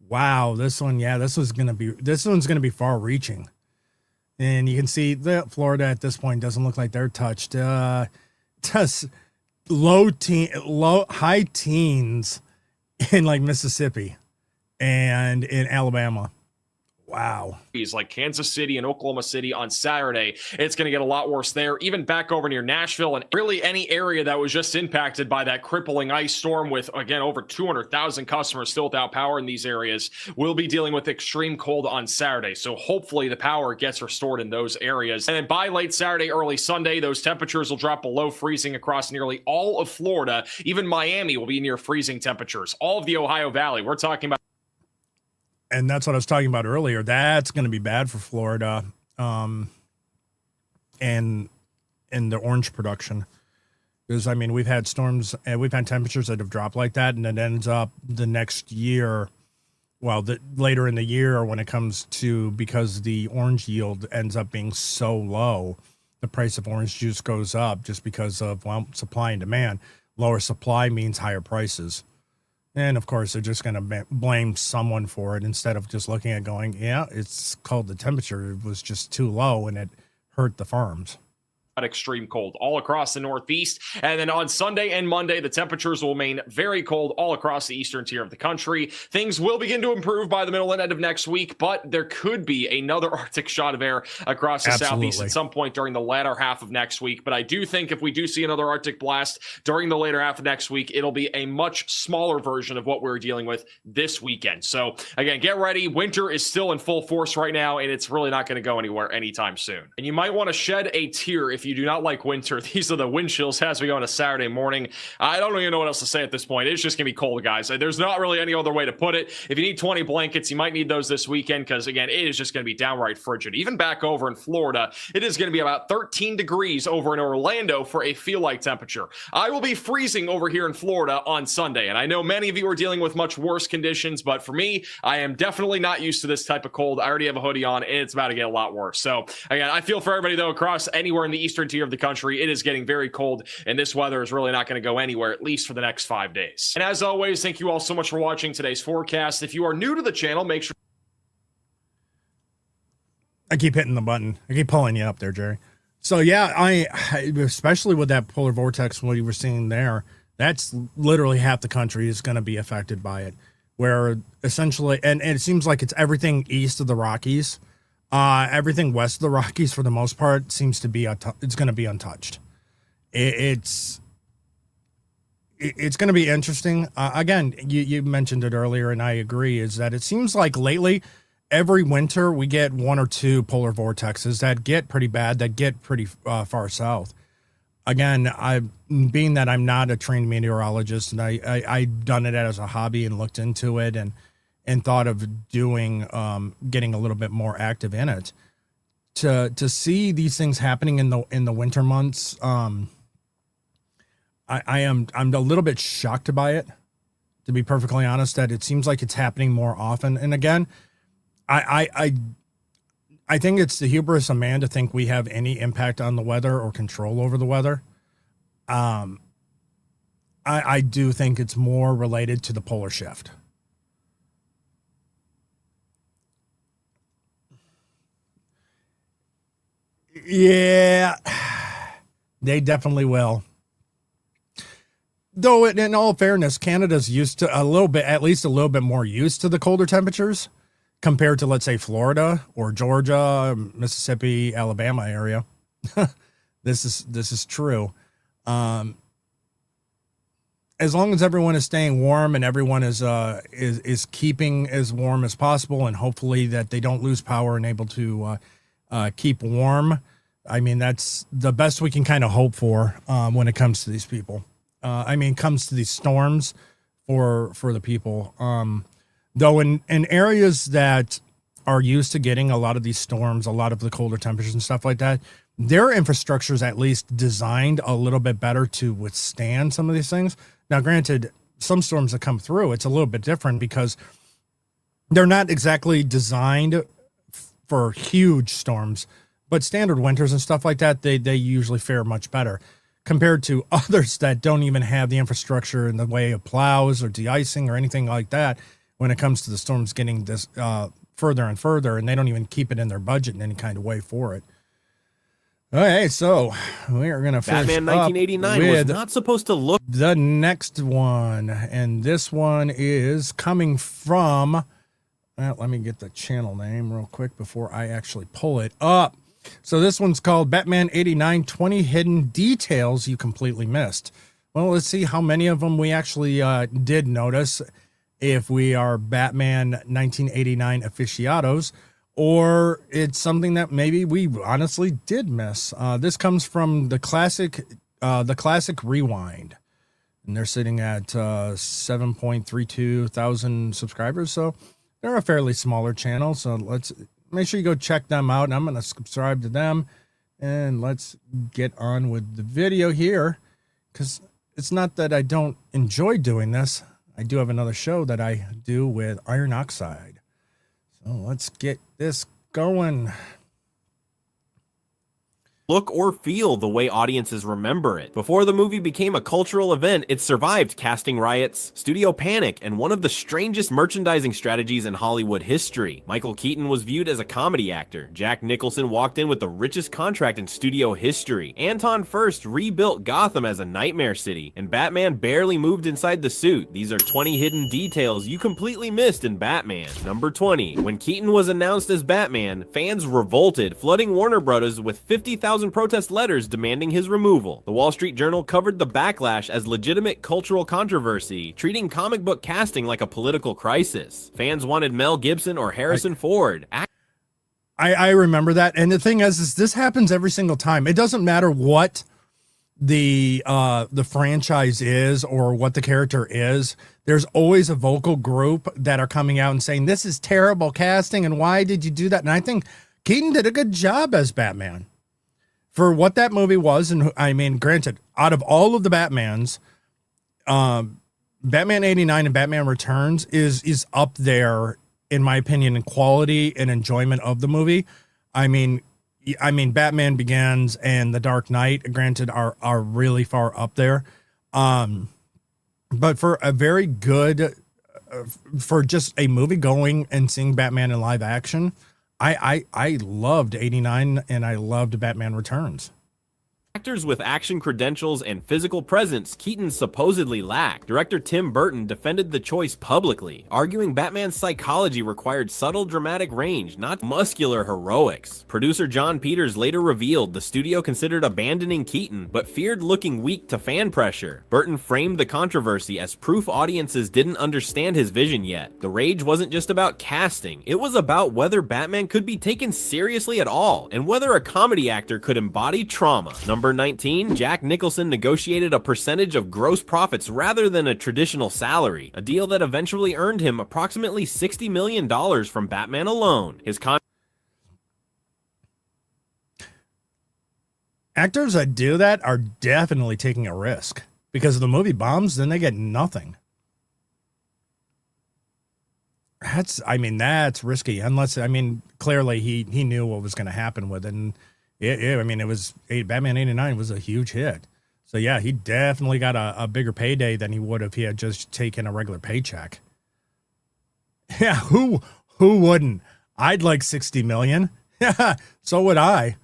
Wow, this one's going to be far reaching. And you can see that Florida at this point doesn't look like they're touched. Just high teens in like Mississippi and in Alabama. Wow. Like Kansas City and Oklahoma City on Saturday. It's going to get a lot worse there, even back over near Nashville and really any area that was just impacted by that crippling ice storm with, again, over 200,000 customers still without power in these areas. We'll be dealing with extreme cold on Saturday. So hopefully the power gets restored in those areas. And then by late Saturday, early Sunday, those temperatures will drop below freezing across nearly all of Florida. Even Miami will be near freezing temperatures. All of the Ohio Valley, we're talking about. And that's what I was talking about earlier. That's going to be bad for Florida, and the orange production. Because, I mean, we've had storms and we've had temperatures that have dropped like that, and it ends up the next year, later in the year when it comes to, because the orange yield ends up being so low, the price of orange juice goes up just because of, supply and demand. Lower supply means higher prices. And of course, they're just going to blame someone for it instead of just looking at going, yeah, it's called the temperature. It was just too low and it hurt the farms. Extreme cold all across the Northeast. And then on Sunday and Monday, the temperatures will remain very cold all across the eastern tier of the country. Things will begin to improve by the middle and end of next week, but there could be another Arctic shot of air across the Southeast at some point during the latter half of next week. But I do think if we do see another Arctic blast during the later half of next week, it'll be a much smaller version of what we're dealing with this weekend. So again, get ready. Winter is still in full force right now, and it's really not going to go anywhere anytime soon. And you might want to shed a tear if you do not like winter. These are the wind chills as we go into Saturday morning. I don't even know what else to say at this point. It's just gonna be cold, guys. There's not really any other way to put it. If you need 20 blankets, you might need those this weekend, because again, it is just gonna be downright frigid. Even back over in Florida, it is gonna be about 13 degrees over in Orlando for a feel-like temperature. I will be freezing over here in Florida on Sunday, and I know many of you are dealing with much worse conditions, but for me, I am definitely not used to this type of cold. I already have a hoodie on, and it's about to get a lot worse. So again, I feel for everybody though across anywhere in the eastern tier of the country, it is getting very cold, and this weather is really not going to go anywhere, at least for the next 5 days. And as always, thank you all so much for watching today's forecast. If you are new to the channel, make sure. I keep hitting the button. I keep pulling you up there, Jerry. So yeah, I especially with that polar vortex, what you were seeing there, that's literally half the country is going to be affected by it. Where essentially, and it seems like it's everything east of the Rockies. Everything west of the Rockies, for the most part, seems to be it's going to be untouched. It's going to be interesting. Again, you mentioned it earlier, and I agree. Is that it seems like lately, every winter we get 1 or 2 polar vortexes that get pretty bad, that get pretty far south. Again, being that I'm not a trained meteorologist, and I've done it as a hobby and looked into it and thought of doing, getting a little bit more active in it, to see these things happening in the winter months. I'm a little bit shocked by it, to be perfectly honest, that it seems like it's happening more often. And again, I think it's the hubris of man to think we have any impact on the weather or control over the weather. I do think it's more related to the polar shift. Yeah, they definitely will. Though, in all fairness, Canada's used to a little bit, at least a little bit more used to the colder temperatures compared to, let's say, Florida or Georgia, Mississippi, Alabama area. This is true. As long as everyone is staying warm and everyone is keeping as warm as possible, and hopefully that they don't lose power and able to keep warm. I mean, that's the best we can kind of hope for when it comes to these people. Comes to these storms for the people. Though in areas that are used to getting a lot of these storms, a lot of the colder temperatures and stuff like that, their infrastructure is at least designed a little bit better to withstand some of these things. Now, granted, some storms that come through, it's a little bit different because they're not exactly designed for huge storms, but standard winters and stuff like that, they usually fare much better compared to others that don't even have the infrastructure in the way of plows or de-icing or anything like that when it comes to the storms getting this further and further, and they don't even keep it in their budget in any kind of way for it. Okay, so we are going to finish Batman 1989 was not supposed to look the next one, and this one is coming from, well, let me get the channel name real quick before I actually pull it up. So this one's called Batman 89, 20 Hidden Details You Completely Missed. Well, let's see how many of them we actually did notice, if we are Batman 1989 aficionados, or it's something that maybe we honestly did miss. This comes from the classic Rewind, and they're sitting at 7.32 thousand subscribers, so they're a fairly smaller channel. So let's make sure you go check them out, and I'm going to subscribe to them, and let's get on with the video here, because it's not that I don't enjoy doing this. I do have another show that I do with Iron Oxide. So let's get this going. look or feel the way audiences remember it. Before the movie became a cultural event, it survived casting riots, studio panic, and one of the strangest merchandising strategies in Hollywood history. Michael Keaton was viewed as a comedy actor. Jack Nicholson walked in with the richest contract in studio history. Anton Furst rebuilt Gotham as a nightmare city, and Batman barely moved inside the suit. These are 20 hidden details you completely missed in Batman. Number 20. When Keaton was announced as Batman, fans revolted, flooding Warner Bros. With 50,000 protest letters demanding his removal. The Wall Street Journal covered the backlash as legitimate cultural controversy, treating comic book casting like a political crisis. Fans wanted Mel Gibson or Harrison Ford. I remember that, and the thing is this happens every single time. It doesn't matter what the franchise is or what the character is. There's always a vocal group that are coming out and saying this is terrible casting and why did you do that? And I think Keaton did a good job as Batman for what that movie was. And I mean, granted, out of all of the Batmans, Batman 89 and Batman Returns is up there, in my opinion, in quality and enjoyment of the movie. I mean, Batman Begins and The Dark Knight, granted, are really far up there. But for a very good, for just a movie going and seeing Batman in live action, I loved 89 and I loved Batman Returns. Actors with action credentials and physical presence Keaton supposedly lacked. Director Tim Burton defended the choice publicly, arguing Batman's psychology required subtle dramatic range, not muscular heroics. Producer John Peters later revealed the studio considered abandoning Keaton, but feared looking weak to fan pressure. Burton framed the controversy as proof audiences didn't understand his vision yet. The rage wasn't just about casting, it was about whether Batman could be taken seriously at all, and whether a comedy actor could embody trauma. Number 19, Jack Nicholson negotiated a percentage of gross profits rather than a traditional salary, a deal that eventually earned him approximately $60 million from Batman alone. His Actors that do that are definitely taking a risk, because if the movie bombs, then they get nothing. That's risky, unless, clearly he knew what was going to happen with it. And Batman 89 was a huge hit. So yeah, he definitely got a bigger payday than he would if he had just taken a regular paycheck. Yeah, who wouldn't? I'd like 60 million. Yeah, so would I.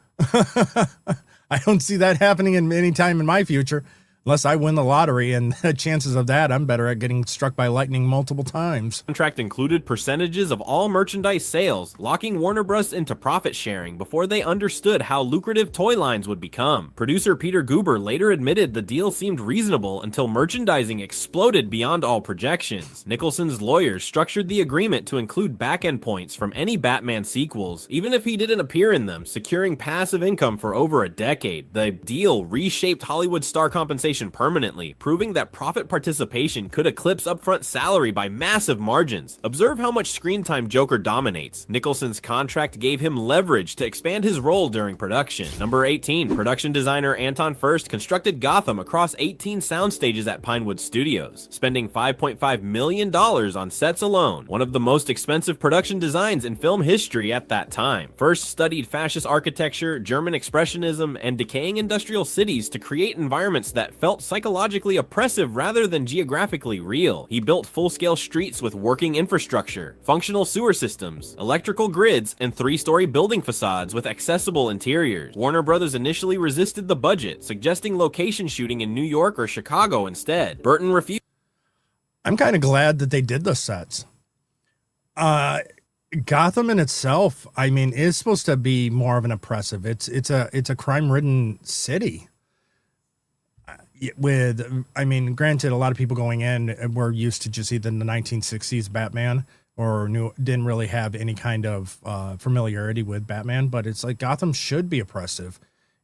I don't see that happening in any time in my future. Unless I win the lottery, and the chances of that, I'm better at getting struck by lightning multiple times. Contract included percentages of all merchandise sales, locking Warner Bros. Into profit sharing before they understood how lucrative toy lines would become. Producer Peter Guber later admitted the deal seemed reasonable until merchandising exploded beyond all projections. Nicholson's lawyers structured the agreement to include back-end points from any Batman sequels, even if he didn't appear in them, securing passive income for over a decade. The deal reshaped Hollywood star compensation permanently, proving that profit participation could eclipse upfront salary by massive margins. Observe how much screen time Joker dominates. Nicholson's contract gave him leverage to expand his role during production. Number 18, production designer Anton Furst constructed Gotham across 18 sound stages at Pinewood Studios, spending $5.5 million on sets alone, one of the most expensive production designs in film history at that time. Furst studied fascist architecture, German expressionism, and decaying industrial cities to create environments that felt psychologically oppressive rather than geographically real. He built full-scale streets with working infrastructure, functional sewer systems, electrical grids, and 3-story building facades with accessible interiors. Warner Brothers initially resisted the budget, suggesting location shooting in New York or Chicago instead. Burton refused. I'm kind of glad that they did the sets. Gotham in itself, I mean, is supposed to be more of an oppressive. It's a crime-ridden city. Granted, a lot of people going in were used to just either the 1960s Batman or didn't really have any kind of familiarity with Batman, but it's like Gotham should be oppressive.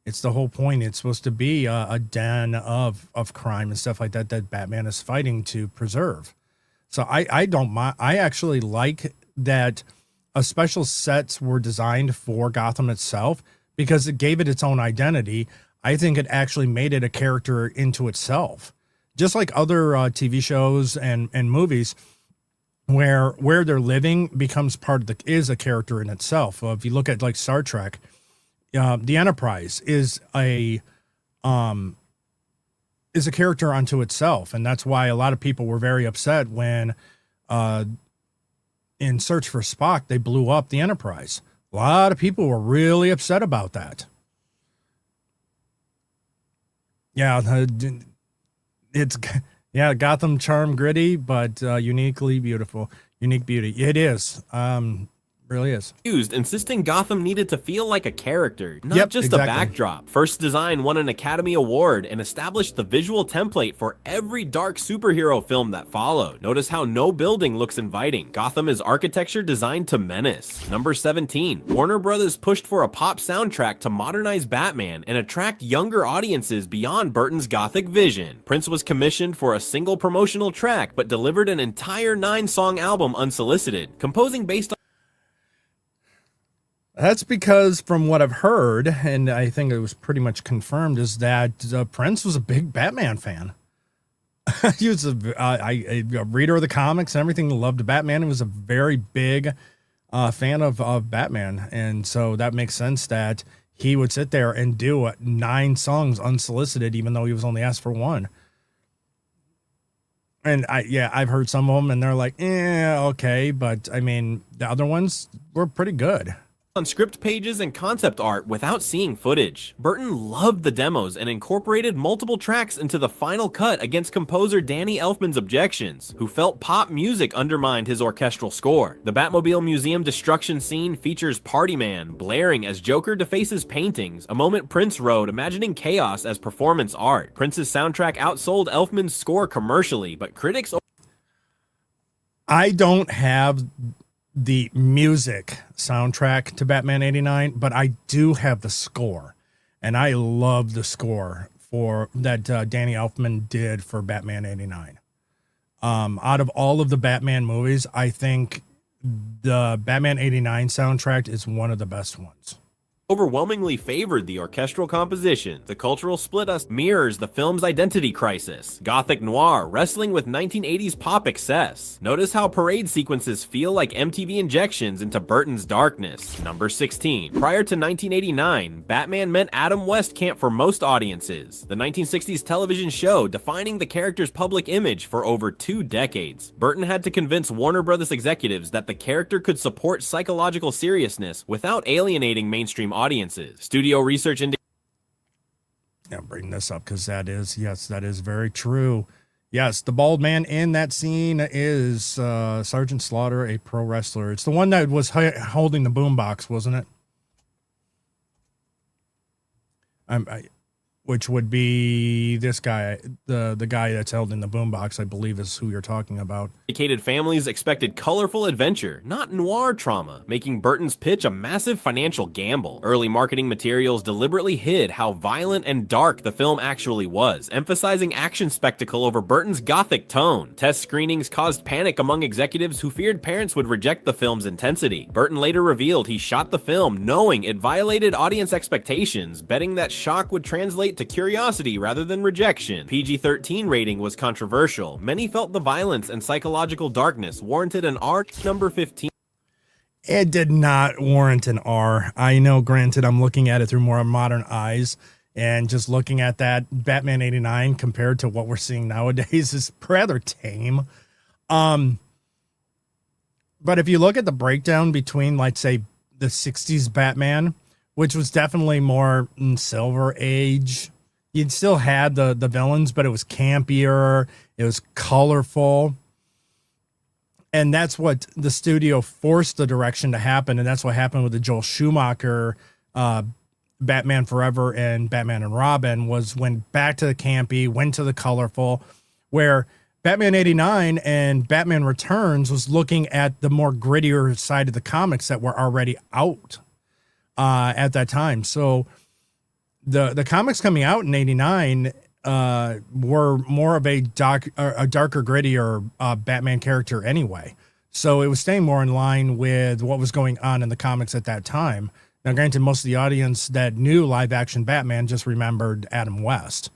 It's the whole point. It's supposed to be a den of crime and stuff like that Batman is fighting to preserve. So I don't mind. I actually like that special sets were designed for Gotham itself because it gave it its own identity. I think it actually made it a character into itself, just like other TV shows and movies where they're living becomes is a character in itself. If you look at like Star Trek, the Enterprise is a character unto itself. And that's why a lot of people were very upset when in Search for Spock, they blew up the Enterprise. A lot of people were really upset about that. Yeah, Gotham charm gritty, but uniquely beautiful. Unique beauty. It is. Really is. Insisting Gotham needed to feel like a character, not just a backdrop. First Design won an Academy Award and established the visual template for every dark superhero film that followed. Notice how no building looks inviting. Gotham is architecture designed to menace. Number 17. Warner Brothers pushed for a pop soundtrack to modernize Batman and attract younger audiences beyond Burton's gothic vision. Prince was commissioned for a single promotional track, but delivered an entire 9-song album unsolicited, composing based on. That's because from what I've heard, and I think it was pretty much confirmed, is that Prince was a big Batman fan. He was a reader of the comics and everything, loved Batman. He was a very big fan of Batman. And so that makes sense that he would sit there and do 9 songs unsolicited, even though he was only asked for 1. And I've heard some of them and they're like, okay. But I mean, the other ones were pretty good. On script pages and concept art without seeing footage. Burton loved the demos and incorporated multiple tracks into the final cut against composer Danny Elfman's objections, who felt pop music undermined his orchestral score. The Batmobile Museum destruction scene features Party Man blaring as Joker defaces paintings, a moment Prince wrote imagining chaos as performance art. Prince's soundtrack outsold Elfman's score commercially, but critics. I don't have the music soundtrack to Batman 89, but I do have the score, and I love the score for that Danny Elfman did for Batman 89. Out of all of the Batman movies, I think the Batman 89 soundtrack is one of the best ones. overwhelmingly favored the orchestral composition. The cultural split mirrors the film's identity crisis. Gothic noir wrestling with 1980s pop excess. Notice how parade sequences feel like MTV injections into Burton's darkness. Number 16. Prior to 1989, Batman meant Adam West camp for most audiences. The 1960s television show defining the character's public image for over 2 decades. Burton had to convince Warner Brothers executives that the character could support psychological seriousness without alienating mainstream audiences. Studio research indicates. Now bring this up because that is very true. Yes, the bald man in that scene is Sergeant Slaughter, a pro wrestler. It's the one that was holding the boombox, wasn't it? Which would be this guy, the guy that's held in the boombox, I believe is who you're talking about. Indicated families expected colorful adventure, not noir trauma, making Burton's pitch a massive financial gamble. Early marketing materials deliberately hid how violent and dark the film actually was, emphasizing action spectacle over Burton's gothic tone. Test screenings caused panic among executives who feared parents would reject the film's intensity. Burton later revealed he shot the film knowing it violated audience expectations, betting that shock would translate to curiosity rather than rejection. PG-13 rating was controversial. Many felt the violence and psychological darkness warranted an R. Number 15. It did not warrant an R. I know, granted, I'm looking at it through more modern eyes, and just looking at that Batman 89 compared to what we're seeing nowadays is rather tame. But if you look at the breakdown between, let's say, the 60s Batman, which was definitely more Silver Age. You'd still had the villains, but it was campier. It was colorful. And that's what the studio forced the direction to happen. And that's what happened with the Joel Schumacher Batman Forever and Batman and Robin, was went back to the campy, went to the colorful, where Batman 89 and Batman Returns was looking at the more grittier side of the comics that were already out at that time. So the comics coming out in 89 were more of a darker, grittier Batman character anyway. So it was staying more in line with what was going on in the comics at that time. Now, granted, most of the audience that knew live action Batman just remembered Adam West.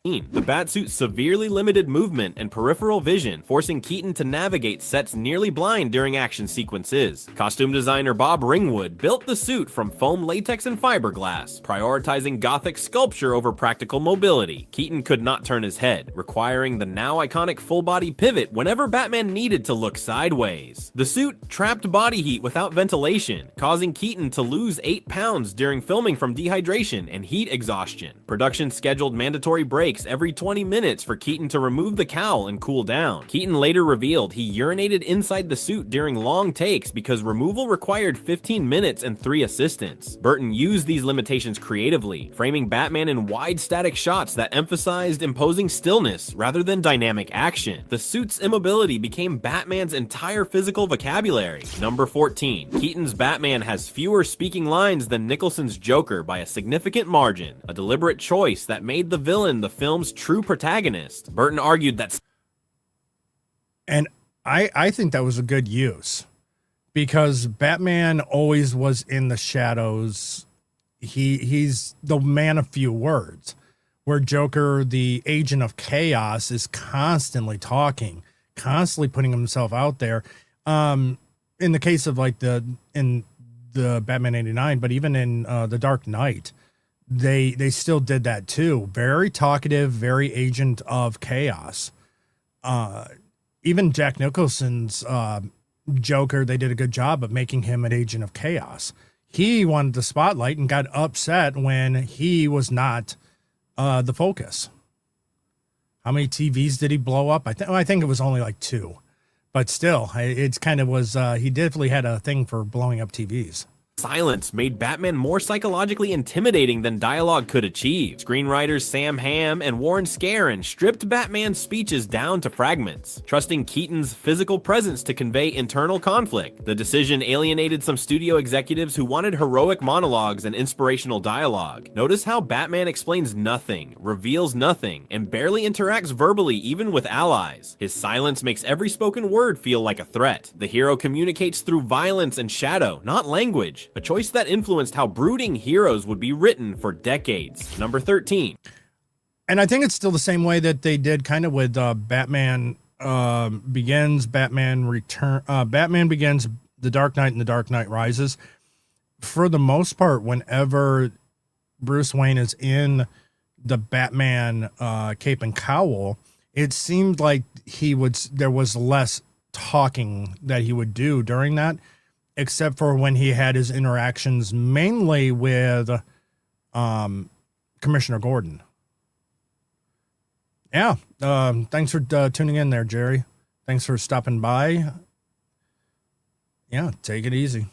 The Batsuit severely limited movement and peripheral vision, forcing Keaton to navigate sets nearly blind during action sequences. Costume designer Bob Ringwood built the suit from foam, latex, and fiberglass, prioritizing gothic sculpture over practical mobility. Keaton could not turn his head, requiring the now iconic full-body pivot whenever Batman needed to look sideways. The suit trapped body heat without ventilation, causing Keaton to lose 8 pounds during filming from dehydration and heat exhaustion. Production scheduled mandatory breaks every 20 minutes for Keaton to remove the cowl and cool down. Keaton later revealed he urinated inside the suit during long takes because removal required 15 minutes and 3 assistants. Burton used these limitations creatively, framing Batman in wide static shots that emphasized imposing stillness rather than dynamic action. The suit's immobility became Batman's entire physical vocabulary. Number 14. Keaton's Batman has fewer speaking lines than Nicholson's Joker by a significant margin, a deliberate choice that made the villain the film's true protagonist. Burton argued that, and I think that was a good use, because Batman always was in the shadows. He's the man of few words, where Joker, the agent of chaos, is constantly talking, constantly putting himself out there. In the case of in the Batman 89, but even in the Dark Knight, they still did that too. Very talkative, very agent of chaos. Even Jack Nicholson's Joker, they did a good job of making him an agent of chaos. He wanted the spotlight and got upset when he was not the focus. How many TVs did he blow up? I think it was only like 2, but still, it's kind of was. He definitely had a thing for blowing up TVs. silence made Batman more psychologically intimidating than dialogue could achieve. Screenwriters Sam Hamm and Warren Scarron stripped Batman's speeches down to fragments, trusting Keaton's physical presence to convey internal conflict. The decision alienated some studio executives who wanted heroic monologues and inspirational dialogue. Notice how Batman explains nothing, reveals nothing, and barely interacts verbally even with allies. His silence makes every spoken word feel like a threat. The hero communicates through violence and shadow, not language. much, a choice that influenced how brooding heroes would be written for decades. Number 13. And I think it's still the same way that they did kind of with Batman Begins, Batman Begins, The Dark Knight, and The Dark Knight Rises. For the most part, whenever Bruce Wayne is in the Batman cape and cowl, it seemed like there was less talking that he would do during that, except for when he had his interactions mainly with Commissioner Gordon. Yeah. Thanks for tuning in there, Jerry. Thanks for stopping by. Yeah, take it easy.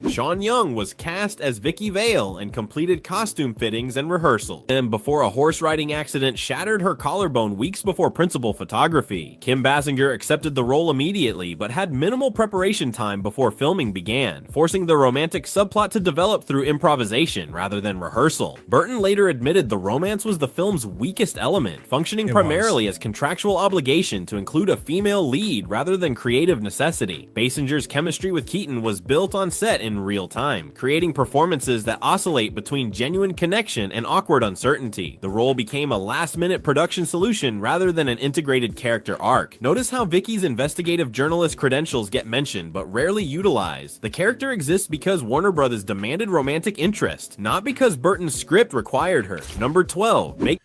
Sean Young was cast as Vicky Vale and completed costume fittings and rehearsals. And before a horse riding accident shattered her collarbone weeks before principal photography, Kim Basinger accepted the role immediately but had minimal preparation time before filming began, forcing the romantic subplot to develop through improvisation rather than rehearsal. Burton later admitted the romance was the film's weakest element, functioning primarily as contractual obligation to include a female lead rather than creative necessity. Basinger's chemistry with Keaton was built on set in real time, creating performances that oscillate between genuine connection and awkward uncertainty. The role became a last-minute production solution rather than an integrated character arc. Notice how Vicky's investigative journalist credentials get mentioned but rarely utilized. The character exists because Warner Brothers demanded romantic interest, not because Burton's script required her. Number 12.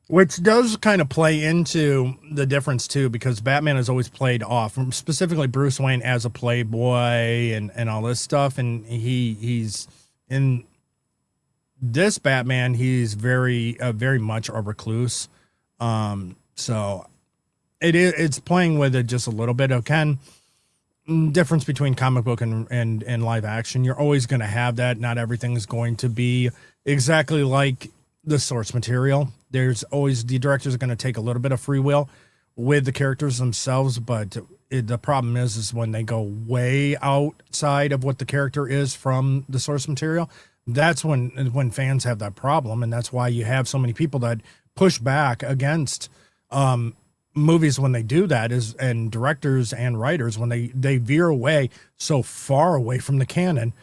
Which does kind of play into the difference too, because Batman has always played off, specifically Bruce Wayne, as a playboy and all this stuff, and he's in this Batman, he's very much a recluse. So it's playing with it just a little bit. Again, difference between comic book and live action. You're always going to have that. Not everything's going to be exactly like the source material. There's always, the directors are going to take a little bit of free will with the characters themselves, but the problem is when they go way outside of what the character is from the source material. That's when fans have that problem, and that's why you have so many people that push back against movies when they do that, and directors and writers when they veer away so far away from the canon,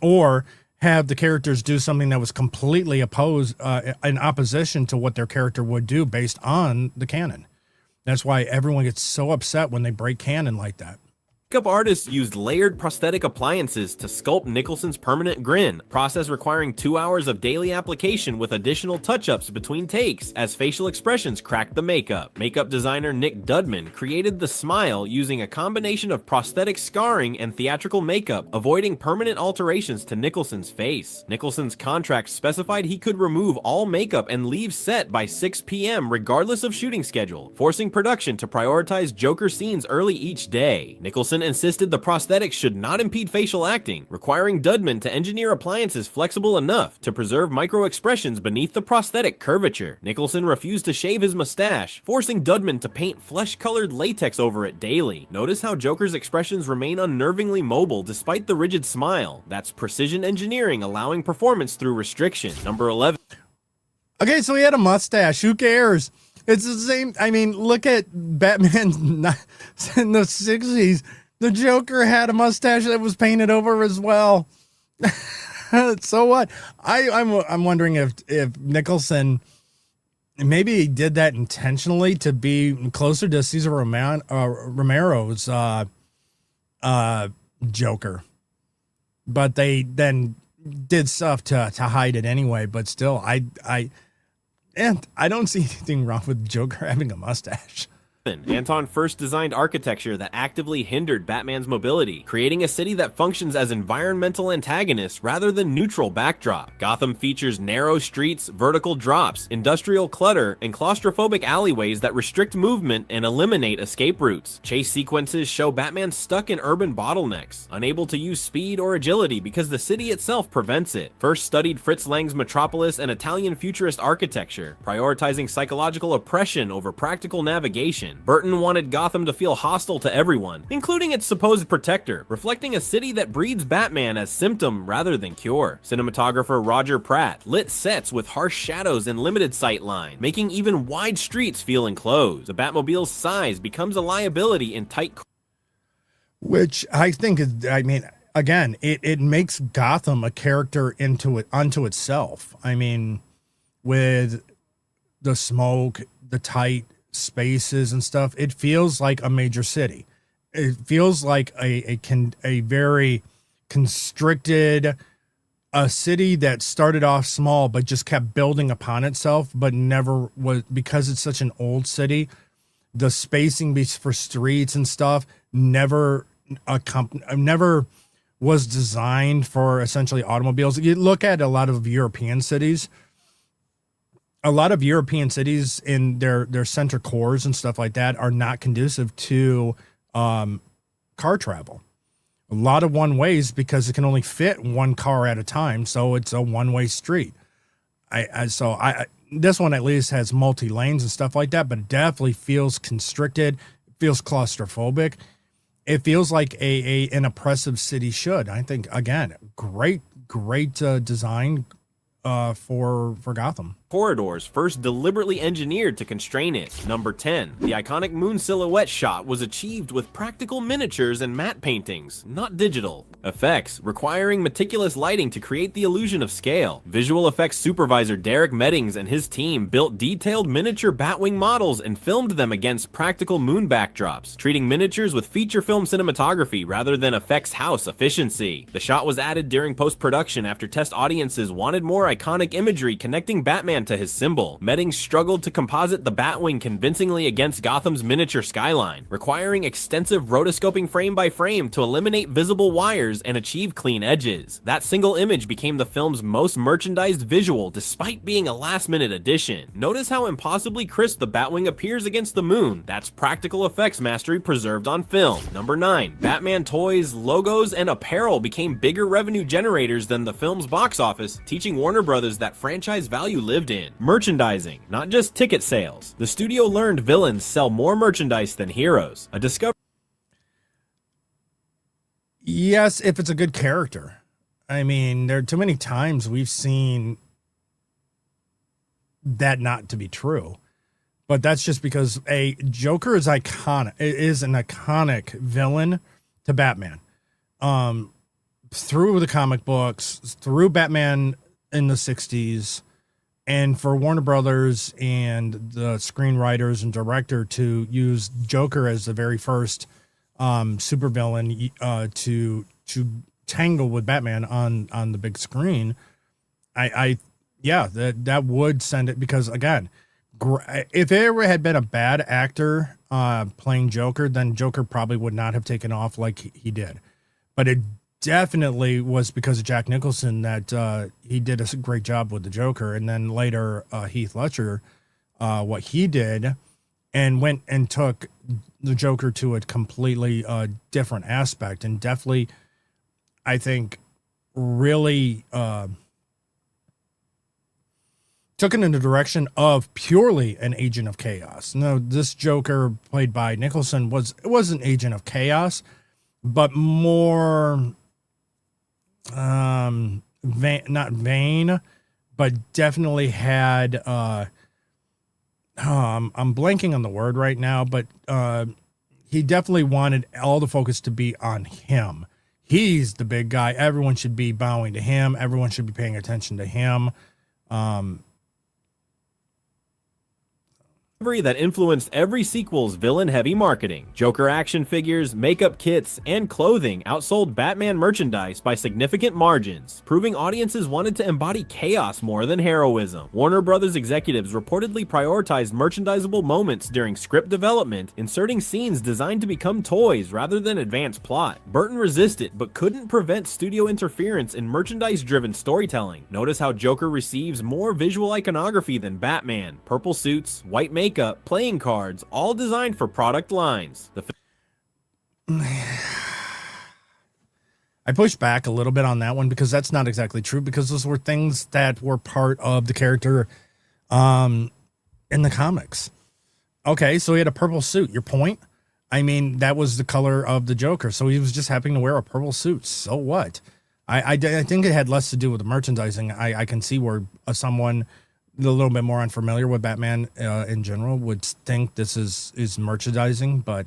or have the characters do something that was completely in opposition to what their character would do based on the canon. That's why everyone gets so upset when they break canon like that. Makeup artists used layered prosthetic appliances to sculpt Nicholson's permanent grin, a process requiring 2 hours of daily application with additional touch-ups between takes as facial expressions cracked the makeup. Makeup designer Nick Dudman created the smile using a combination of prosthetic scarring and theatrical makeup, avoiding permanent alterations to Nicholson's face. Nicholson's contract specified he could remove all makeup and leave set by 6 p.m. regardless of shooting schedule, forcing production to prioritize Joker scenes early each day. Nicholson insisted the prosthetics should not impede facial acting, requiring Dudman to engineer appliances flexible enough to preserve micro-expressions beneath the prosthetic curvature. Nicholson refused to shave his mustache, forcing Dudman to paint flesh-colored latex over it daily. Notice how Joker's expressions remain unnervingly mobile despite the rigid smile. That's precision engineering allowing performance through restriction. Number 11. Okay, so he had a mustache. Who cares? It's the same. I mean, look at Batman in the 60s. The Joker had a mustache that was painted over as well. So what? I'm wondering if Nicholson, maybe he did that intentionally to be closer to Cesar Romero's Joker, but they then did stuff to hide it anyway. But still, I don't see anything wrong with Joker having a mustache. Anton first designed architecture that actively hindered Batman's mobility, creating a city that functions as environmental antagonists rather than neutral backdrop. Gotham features narrow streets, vertical drops, industrial clutter, and claustrophobic alleyways that restrict movement and eliminate escape routes. Chase sequences show Batman stuck in urban bottlenecks, unable to use speed or agility because the city itself prevents it. First studied Fritz Lang's Metropolis and Italian futurist architecture, prioritizing psychological oppression over practical navigation. villain. Burton wanted Gotham to feel hostile to everyone, including its supposed protector, reflecting a city that breeds Batman as symptom rather than cure. Cinematographer Roger Pratt lit sets with harsh shadows and limited sight line, making even wide streets feel enclosed. The Batmobile's size becomes a liability in tight, which I think is, I mean, again, it makes Gotham a character unto itself. I mean, with the smoke, the tight spaces and stuff, it feels like a major city. It feels like a very constricted, a city that started off small but just kept building upon itself, but never was, because it's such an old city, the spacing for streets and stuff never was designed for essentially automobiles. You look at a lot of European cities in their center cores and stuff like that are not conducive to car travel. A lot of one ways because it can only fit one car at a time, so it's a one-way street. This one at least has multi lanes and stuff like that, but it definitely feels constricted. It feels claustrophobic. It feels like an oppressive city should. I think, again, great design for Gotham. corridors first deliberately engineered to constrain it. Number 10. The iconic moon silhouette shot was achieved with practical miniatures and matte paintings, not digital. Effects, requiring meticulous lighting to create the illusion of scale. Visual effects supervisor Derek Meddings and his team built detailed miniature Batwing models and filmed them against practical moon backdrops, treating miniatures with feature film cinematography rather than effects house efficiency. The shot was added during post-production after test audiences wanted more iconic imagery connecting Batman to his symbol. Meddings struggled to composite the Batwing convincingly against Gotham's miniature skyline, requiring extensive rotoscoping frame by frame to eliminate visible wires and achieve clean edges. That single image became the film's most merchandised visual despite being a last-minute addition. Notice how impossibly crisp the Batwing appears against the moon. That's practical effects mastery preserved on film. Number 9. Batman toys, logos, and apparel became bigger revenue generators than the film's box office, teaching Warner Brothers that franchise value lived in. Merchandising, not just ticket sales. The studio learned villains sell more merchandise than heroes. A discovery. Yes, if it's a good character. I mean, there are too many times we've seen that not to be true. But that's just because a Joker is iconic. It is an iconic villain to Batman. Through the comic books, through Batman in the 60s, and for Warner Brothers and the screenwriters and director to use Joker as the very first supervillain to tangle with Batman on the big screen, that would send it, because again, if there ever had been a bad actor playing Joker, then Joker probably would not have taken off like he did. But it definitely was because of Jack Nicholson that he did a great job with the Joker, and then later Heath Ledger, what he did, and went and took the Joker to a completely different aspect, and definitely, I think, really took it in the direction of purely an agent of chaos. No, this Joker played by Nicholson was an agent of chaos, but more not vain, but definitely had I'm blanking on the word right now, but he definitely wanted all the focus to be on him. He's the big guy. Everyone should be bowing to him. Everyone should be paying attention to him. That influenced every sequel's villain-heavy marketing. Joker action figures, makeup kits, and clothing outsold Batman merchandise by significant margins, proving audiences wanted to embody chaos more than heroism. Warner Brothers executives reportedly prioritized merchandisable moments during script development, inserting scenes designed to become toys rather than advance plot. Burton resisted, but couldn't prevent studio interference in merchandise-driven storytelling. Notice how Joker receives more visual iconography than Batman. Purple suits, white makeup, playing cards, all designed for product lines. I pushed back a little bit on that one because that's not exactly true, because those were things that were part of the character in the comics. Okay, so he had a purple suit. Your point? I mean, that was the color of the Joker, so he was just happening to wear a purple suit. So what? I think it had less to do with the merchandising. I can see where someone a little bit more unfamiliar with Batman in general would think this is merchandising, but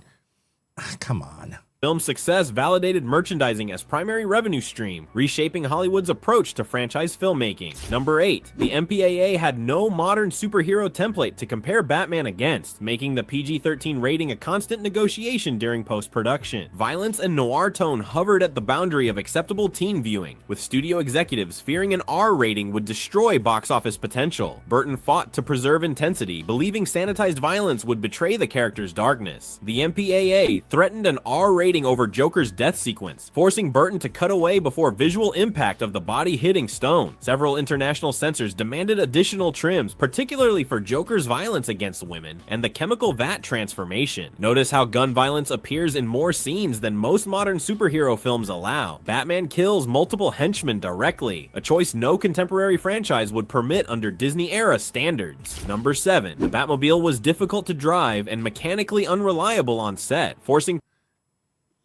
come on. Film's success validated merchandising as primary revenue stream, reshaping Hollywood's approach to franchise filmmaking. Number 8. The MPAA had no modern superhero template to compare Batman against, making the PG-13 rating a constant negotiation during post-production. Violence and noir tone hovered at the boundary of acceptable teen viewing, with studio executives fearing an R rating would destroy box office potential. Burton fought to preserve intensity, believing sanitized violence would betray the character's darkness. The MPAA threatened an R rating over Joker's death sequence, forcing Burton to cut away before visual impact of the body hitting stone. Several international censors demanded additional trims, particularly for Joker's violence against women and the chemical vat transformation. Notice how gun violence appears in more scenes than most modern superhero films allow. Batman kills multiple henchmen directly, a choice no contemporary franchise would permit under Disney-era standards. Number 7. The Batmobile was difficult to drive and mechanically unreliable on set, forcing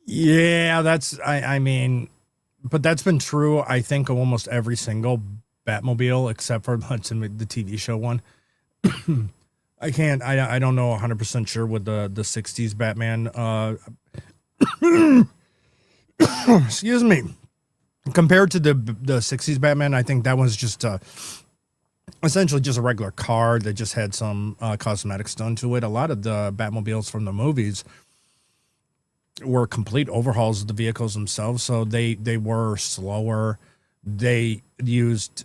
Yeah, I mean, but that's been true, I think, of almost every single Batmobile, except for the TV show one. I don't know 100% sure with the 60s Batman. Excuse me. Compared to the 60s Batman, I think that one's just essentially just a regular car that just had some cosmetics done to it. A lot of the Batmobiles from the movies were complete overhauls of the vehicles themselves, so they were slower. They used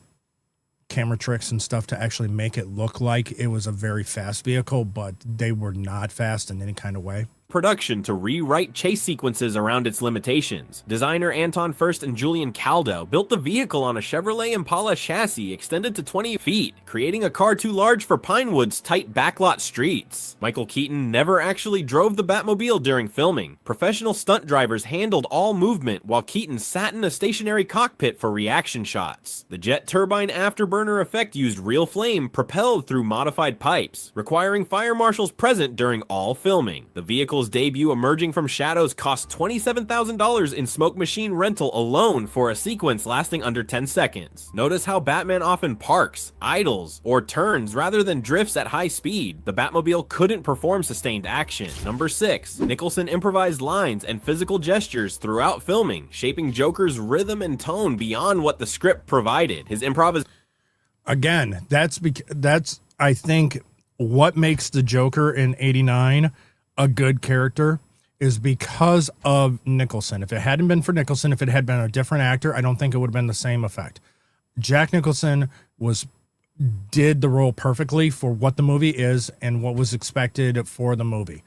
camera tricks and stuff to actually make it look like it was a very fast vehicle, but they were not fast in any kind of way. Production to rewrite chase sequences around its limitations. Designer Anton Furst and Julian Caldo built the vehicle on a Chevrolet Impala chassis extended to 20 feet, creating a car too large for Pinewood's tight backlot streets. Michael Keaton never actually drove the Batmobile during filming. Professional stunt drivers handled all movement while Keaton sat in a stationary cockpit for reaction shots. The jet turbine afterburner effect used real flame propelled through modified pipes, requiring fire marshals present during all filming. The vehicle's debut emerging from shadows cost $27,000 in smoke machine rental alone for a sequence lasting under 10 seconds. Notice how Batman often parks, idles, or turns rather than drifts at high speed. The Batmobile couldn't perform sustained action. Number 6. Nicholson improvised lines and physical gestures throughout filming, shaping Joker's rhythm and tone beyond what the script provided. His improvisation Again, that's I think what makes the Joker in '89 a good character is because of Nicholson. If it hadn't been for Nicholson, if it had been a different actor, I don't think it would have been the same effect. Jack Nicholson did the role perfectly for what the movie is and what was expected for the movie.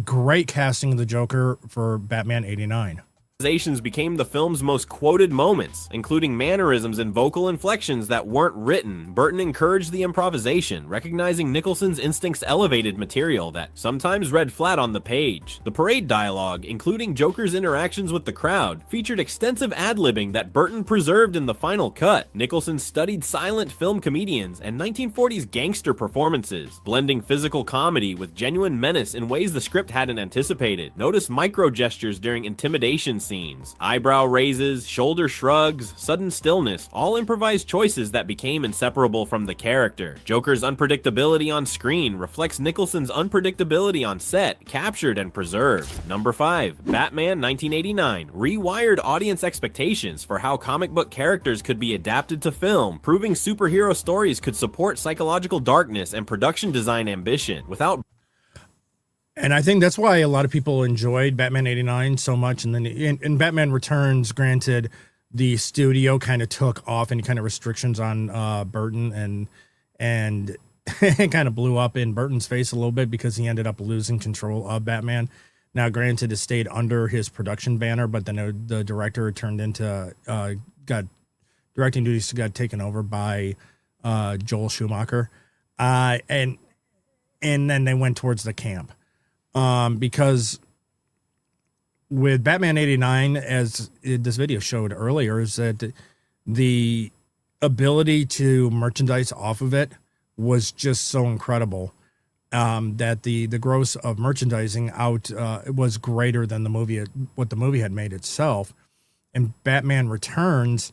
Great casting of the Joker for Batman '89. became the film's most quoted moments, including mannerisms and vocal inflections that weren't written. Burton encouraged the improvisation, recognizing Nicholson's instincts elevated material that sometimes read flat on the page. The parade dialogue, including Joker's interactions with the crowd, featured extensive ad-libbing that Burton preserved in the final cut. Nicholson studied silent film comedians and 1940s gangster performances, blending physical comedy with genuine menace in ways the script hadn't anticipated. Notice micro gestures during intimidation scenes, eyebrow raises, shoulder shrugs, sudden stillness, all improvised choices that became inseparable from the character. Joker's unpredictability on screen reflects Nicholson's unpredictability on set, captured and preserved. Number 5. Batman 1989 rewired audience expectations for how comic book characters could be adapted to film, proving superhero stories could support psychological darkness and production design ambition without. And I think that's why a lot of people enjoyed Batman '89 so much. And then in Batman Returns, granted, the studio kind of took off any kind of restrictions on Burton, and it kind of blew up in Burton's face a little bit because he ended up losing control of Batman. Now, granted, it stayed under his production banner, but then the director turned into directing duties got taken over by Joel Schumacher, and then they went towards the camp. Because with Batman '89, as this video showed earlier, is that the ability to merchandise off of it was just so incredible. that the gross of merchandising out was greater than what the movie had made itself. And Batman Returns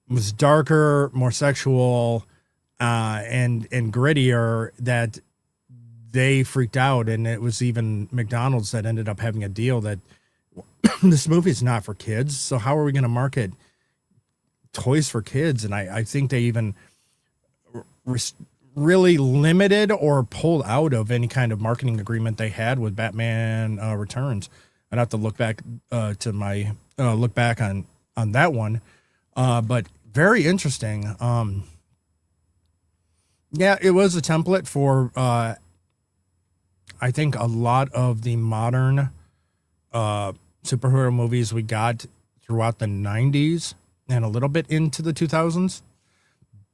was darker, more sexual, and grittier, that they freaked out. And it was even McDonald's that ended up having a deal that this movie is not for kids. So how are we going to market toys for kids? And I think they even really limited or pulled out of any kind of marketing agreement they had with Batman Returns. I'd have to look back look back on that one. But very interesting. Yeah, it was a template for, I think, a lot of the modern superhero movies we got throughout the 90s and a little bit into the 2000s.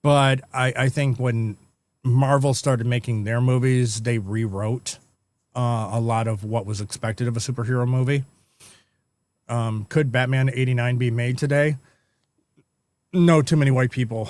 But I think when Marvel started making their movies, they rewrote a lot of what was expected of a superhero movie. Could Batman 89 be made today? No, too many white people.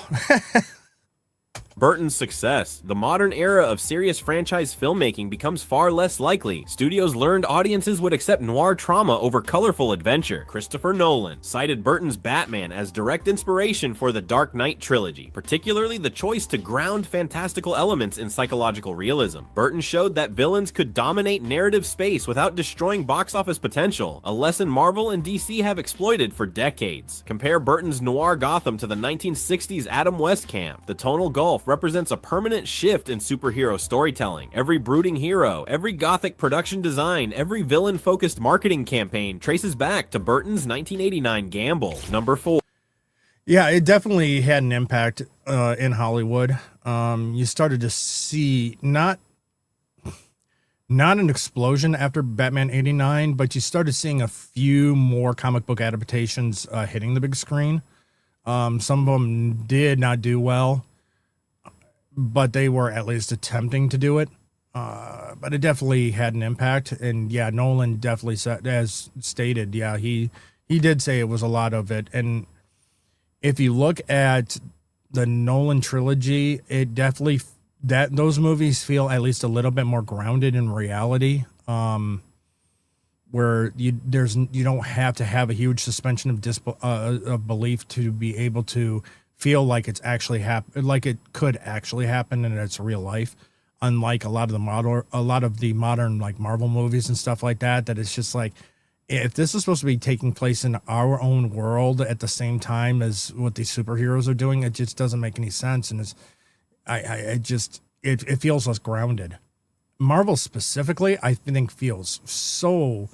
Burton's success. The modern era of serious franchise filmmaking becomes far less likely. Studios learned audiences would accept noir trauma over colorful adventure. Christopher Nolan cited Burton's Batman as direct inspiration for the Dark Knight trilogy, particularly the choice to ground fantastical elements in psychological realism. Burton showed that villains could dominate narrative space without destroying box office potential, a lesson Marvel and DC have exploited for decades. Compare Burton's noir Gotham to the 1960s Adam West camp. The tonal gulf represents a permanent shift in superhero storytelling. Every brooding hero, every gothic production design, every villain-focused marketing campaign traces back to Burton's 1989 gamble. Number 4. Yeah, it definitely had an impact in Hollywood. You started to see not an explosion after Batman 89, but you started seeing a few more comic book adaptations hitting the big screen. Some of them did not do well, but they were at least attempting to do it. But it definitely had an impact. And yeah, Nolan definitely said, as stated, yeah, he did say it was a lot of it. And if you look at the Nolan trilogy, it definitely, those movies feel at least a little bit more grounded in reality. Where you don't have to have a huge suspension of belief to be able to feel like it's actually like it could actually happen and it's real life, unlike a lot of the modern like Marvel movies and stuff like that. That it's just like, if this is supposed to be taking place in our own world at the same time as what these superheroes are doing, it just doesn't make any sense. And it feels less grounded. Marvel specifically, I think, feels so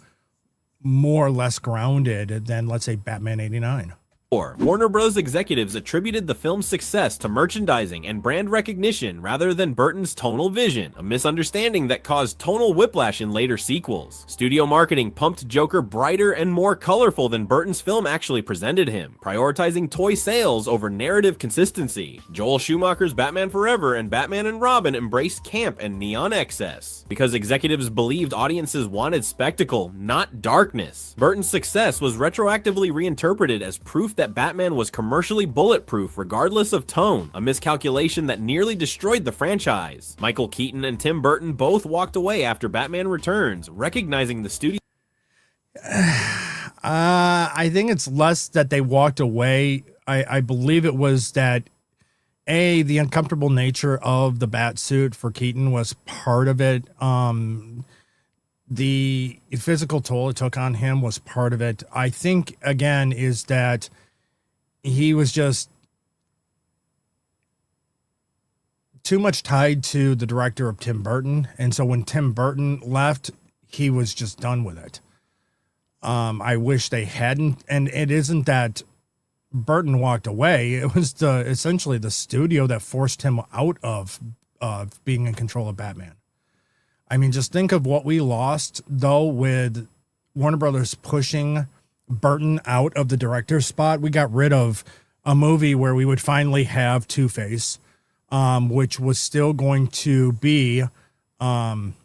more or less grounded than, let's say, Batman 89. Warner Bros. Executives attributed the film's success to merchandising and brand recognition rather than Burton's tonal vision, a misunderstanding that caused tonal whiplash in later sequels. Studio marketing pumped Joker brighter and more colorful than Burton's film actually presented him, prioritizing toy sales over narrative consistency. Joel Schumacher's Batman Forever and Batman and Robin embraced camp and neon excess, because executives believed audiences wanted spectacle, not darkness. Burton's success was retroactively reinterpreted as proof that Batman was commercially bulletproof regardless of tone, a miscalculation that nearly destroyed the franchise. Michael Keaton and Tim Burton both walked away after Batman Returns, recognizing the studio. I think it's less that they walked away. I believe it was that the uncomfortable nature of the bat suit for Keaton was part of it. The physical toll it took on him was part of it. I think, again, is that he was just too much tied to the director of Tim Burton. And so when Tim Burton left, he was just done with it. I wish they hadn't. And it isn't that Burton walked away. It was essentially the studio that forced him out of being in control of Batman. I mean, just think of what we lost, though, with Warner Brothers pushing Burton out of the director's spot. We got rid of a movie where we would finally have Two-Face, which was still going to be I'm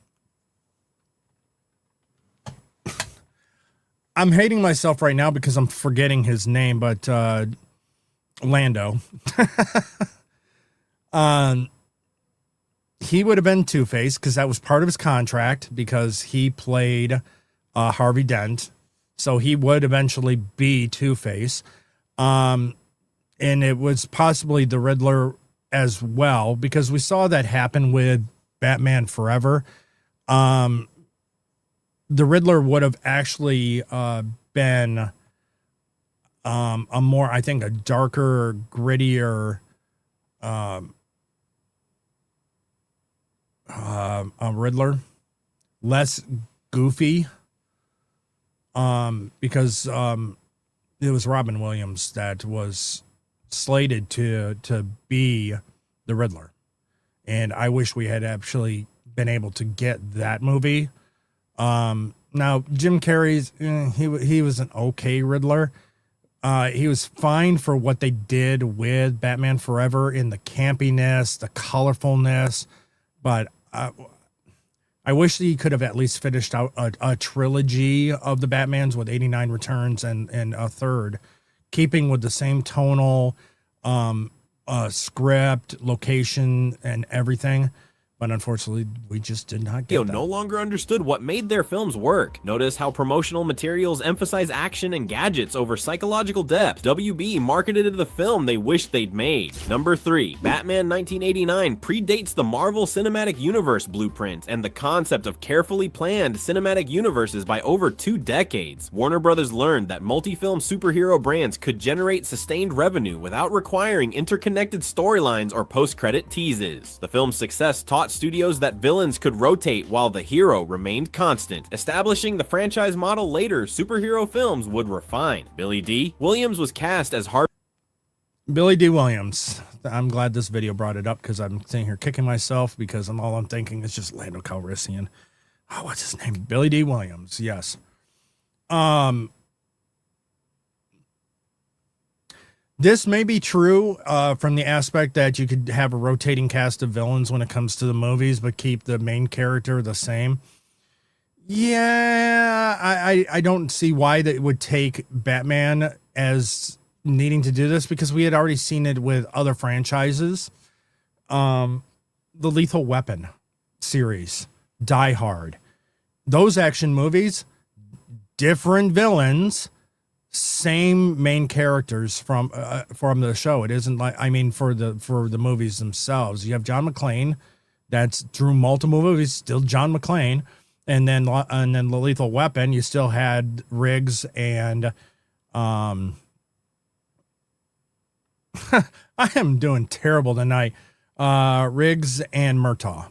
hating myself right now because I'm forgetting his name, but Lando. he would have been Two-Face because that was part of his contract because he played Harvey Dent. So he would eventually be Two-Face. And it was possibly the Riddler as well, because we saw that happen with Batman Forever. The Riddler would have actually been a more, I think, a darker, grittier a Riddler, less goofy, because it was Robin Williams that was slated to be the Riddler, and I wish we had actually been able to get that movie. Now Jim Carrey's he was an okay Riddler. He was fine for what they did with Batman Forever in the campiness, the colorfulness, but I wish that he could have at least finished out a trilogy of the Batmans with 89 Returns and a third, keeping with the same tonal script, location, and everything. But unfortunately, we just did not get that. No longer understood what made their films work. Notice how promotional materials emphasize action and gadgets over psychological depth. WB marketed the film they wished they'd made. Number 3. Batman 1989 predates the Marvel Cinematic Universe blueprint and the concept of carefully planned cinematic universes by over 2 decades. Warner Brothers learned that multi-film superhero brands could generate sustained revenue without requiring interconnected storylines or post-credit teases. The film's success taught studios that villains could rotate while the hero remained constant, establishing the franchise model later superhero films would refine. Billy D. Williams was cast as Billy D. Williams. I'm glad this video brought it up because I'm sitting here kicking myself because all I'm thinking is just Lando Calrissian. Oh, what's his name? Billy D. Williams. Yes. This may be true from the aspect that you could have a rotating cast of villains when it comes to the movies, but keep the main character the same. Yeah, I don't see why that would take Batman as needing to do this, because we had already seen it with other franchises. The Lethal Weapon series, Die Hard, those action movies, different villains, same main characters from the show. It isn't like, I mean, for the movies themselves, you have John McClane, that's through multiple movies, still John McClane, and then the Lethal Weapon, you still had Riggs and I am doing terrible tonight. Riggs and Murtaugh.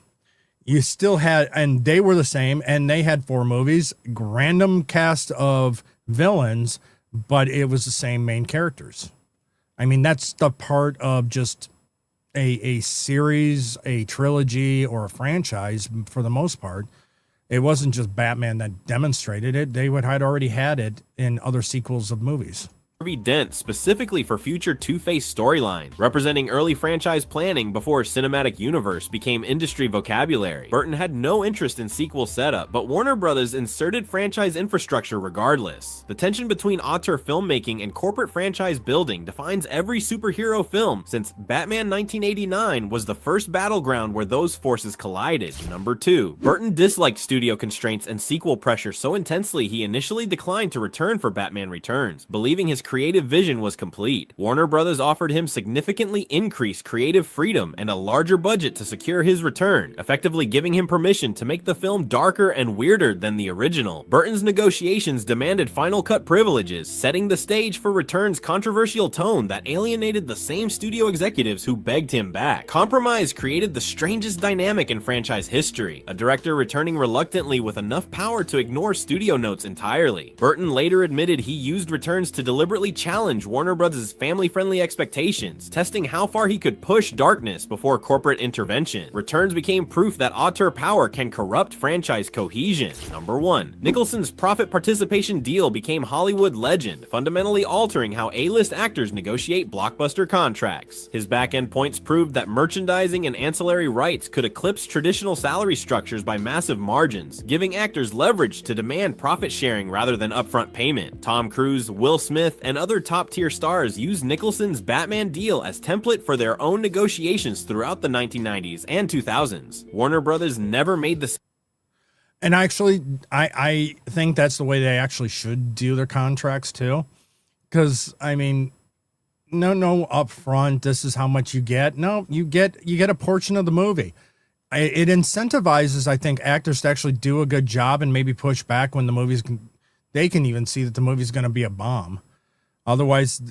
You still had, and they were the same, and they had 4 movies, random cast of villains, but it was the same main characters. I mean, that's the part of just a series, a trilogy, or a franchise for the most part. It wasn't just Batman that demonstrated it. They had already had it in other sequels of movies. Harvey Dent specifically for future Two-Face storyline, representing early franchise planning before cinematic universe became industry vocabulary. Burton had no interest in sequel setup, but Warner Brothers inserted franchise infrastructure regardless. The tension between auteur filmmaking and corporate franchise building defines every superhero film, since Batman 1989 was the first battleground where those forces collided. Number 2. Burton disliked studio constraints and sequel pressure so intensely he initially declined to return for Batman Returns, believing his creative vision was complete. Warner Brothers offered him significantly increased creative freedom and a larger budget to secure his return, effectively giving him permission to make the film darker and weirder than the original. Burton's negotiations demanded final cut privileges, setting the stage for Return's controversial tone that alienated the same studio executives who begged him back. Compromise created the strangest dynamic in franchise history, a director returning reluctantly with enough power to ignore studio notes entirely. Burton later admitted he used Returns to deliberately challenge Warner Bros.' family-friendly expectations, testing how far he could push darkness before corporate intervention. Returns became proof that auteur power can corrupt franchise cohesion. Number 1. Nicholson's profit participation deal became Hollywood legend, fundamentally altering how A-list actors negotiate blockbuster contracts. His back-end points proved that merchandising and ancillary rights could eclipse traditional salary structures by massive margins, giving actors leverage to demand profit sharing rather than upfront payment. Tom Cruise, Will Smith, and other top-tier stars used Nicholson's Batman deal as template for their own negotiations throughout the 1990s and 2000s. Warner Brothers never made the... And actually, I think that's the way they actually should do their contracts too. Because, I mean, no upfront, this is how much you get. No, you get a portion of the movie. It incentivizes, I think, actors to actually do a good job and maybe push back when they can even see that the movie's going to be a bomb. Otherwise,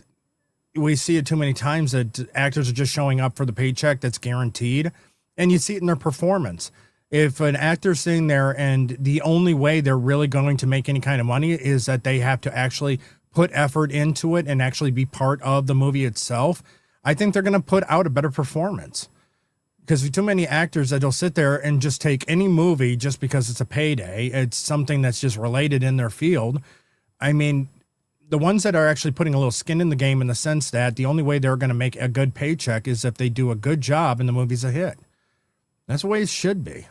we see it too many times that actors are just showing up for the paycheck that's guaranteed, and you see it in their performance. If an actor's sitting there and the only way they're really going to make any kind of money is that they have to actually put effort into it and actually be part of the movie itself, I think they're going to put out a better performance. Because too many actors that'll sit there and just take any movie just because it's a payday. It's something that's just related in their field. I mean, the ones that are actually putting a little skin in the game in the sense that the only way they're going to make a good paycheck is if they do a good job and the movie's a hit. That's the way it should be.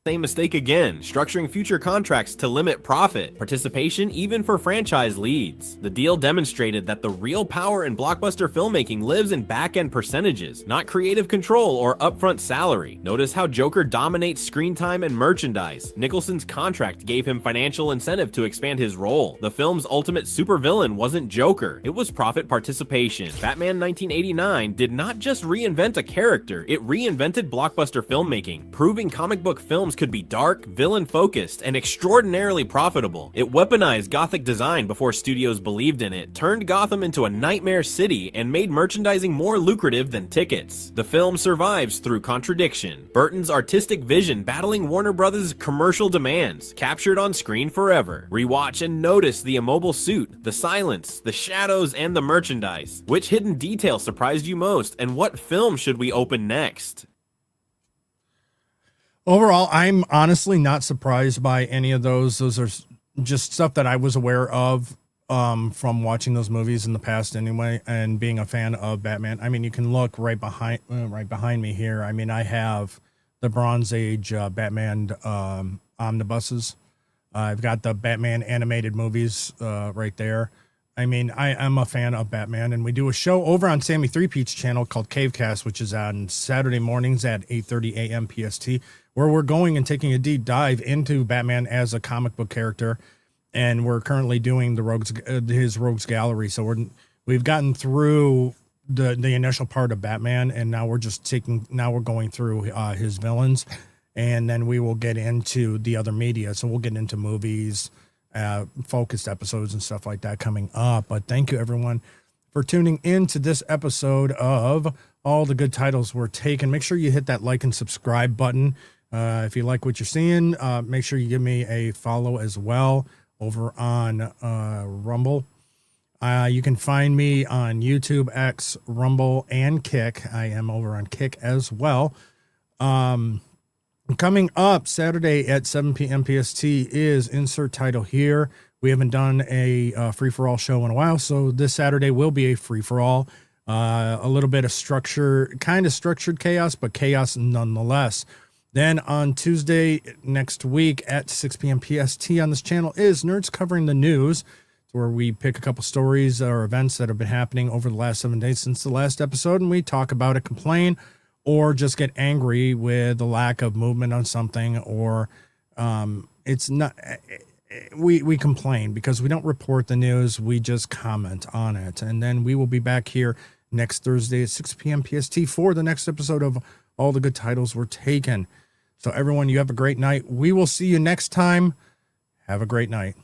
Same mistake again, structuring future contracts to limit profit participation even for franchise leads. The deal demonstrated that the real power in blockbuster filmmaking lives in back-end percentages, not creative control or upfront salary. Notice how Joker dominates screen time and merchandise. Nicholson's contract gave him financial incentive to expand his role. The film's ultimate supervillain wasn't Joker, it was profit participation. Batman 1989 did not just reinvent a character, it reinvented blockbuster filmmaking, proving comic book films could be dark, villain-focused, and extraordinarily profitable. It weaponized Gothic design before studios believed in it, turned Gotham into a nightmare city, and made merchandising more lucrative than tickets. The film survives through contradiction. Burton's artistic vision battling Warner Brothers' commercial demands, captured on screen forever. Rewatch and notice the immobile suit, the silence, the shadows, and the merchandise. Which hidden detail surprised you most, and what film should we open next? Overall, I'm honestly not surprised by any of those. Those are just stuff that I was aware of from watching those movies in the past anyway, and being a fan of Batman. I mean, you can look right behind me here. I mean, I have the Bronze Age Batman omnibuses. I've got the Batman animated movies right there. I mean, I am a fan of Batman, and we do a show over on Sammy 3Pete's channel called Cavecast, which is on Saturday mornings at 8:30 a.m. PST, where we're going and taking a deep dive into Batman as a comic book character, and we're currently doing his Rogues Gallery. So we've gotten through the initial part of Batman, and now we're going through his villains, and then we will get into the other media. So we'll get into movies, focused episodes and stuff like that coming up. But thank you everyone for tuning in to this episode of All the Good Titles Were Taken. Make sure you hit that like and subscribe button. If you like what you're seeing, make sure you give me a follow as well over on Rumble. You can find me on YouTube, X, Rumble, and Kick. I am over on Kick as well. Coming up Saturday at 7 p.m. PST is insert title here. We haven't done a free-for-all show in a while, so this Saturday will be a free-for-all. A little bit of kind of structured chaos, but chaos nonetheless. Then on Tuesday next week at 6 p.m. PST on this channel is Nerds Covering the News, where we pick a couple stories or events that have been happening over the last 7 days since the last episode, and we talk about it, complain, or just get angry with the lack of movement on something, or it's not. We complain because we don't report the news. We just comment on it. And then we will be back here next Thursday at 6 p.m. PST for the next episode of All the Good Titles Were Taken. So everyone, you have a great night. We will see you next time. Have a great night.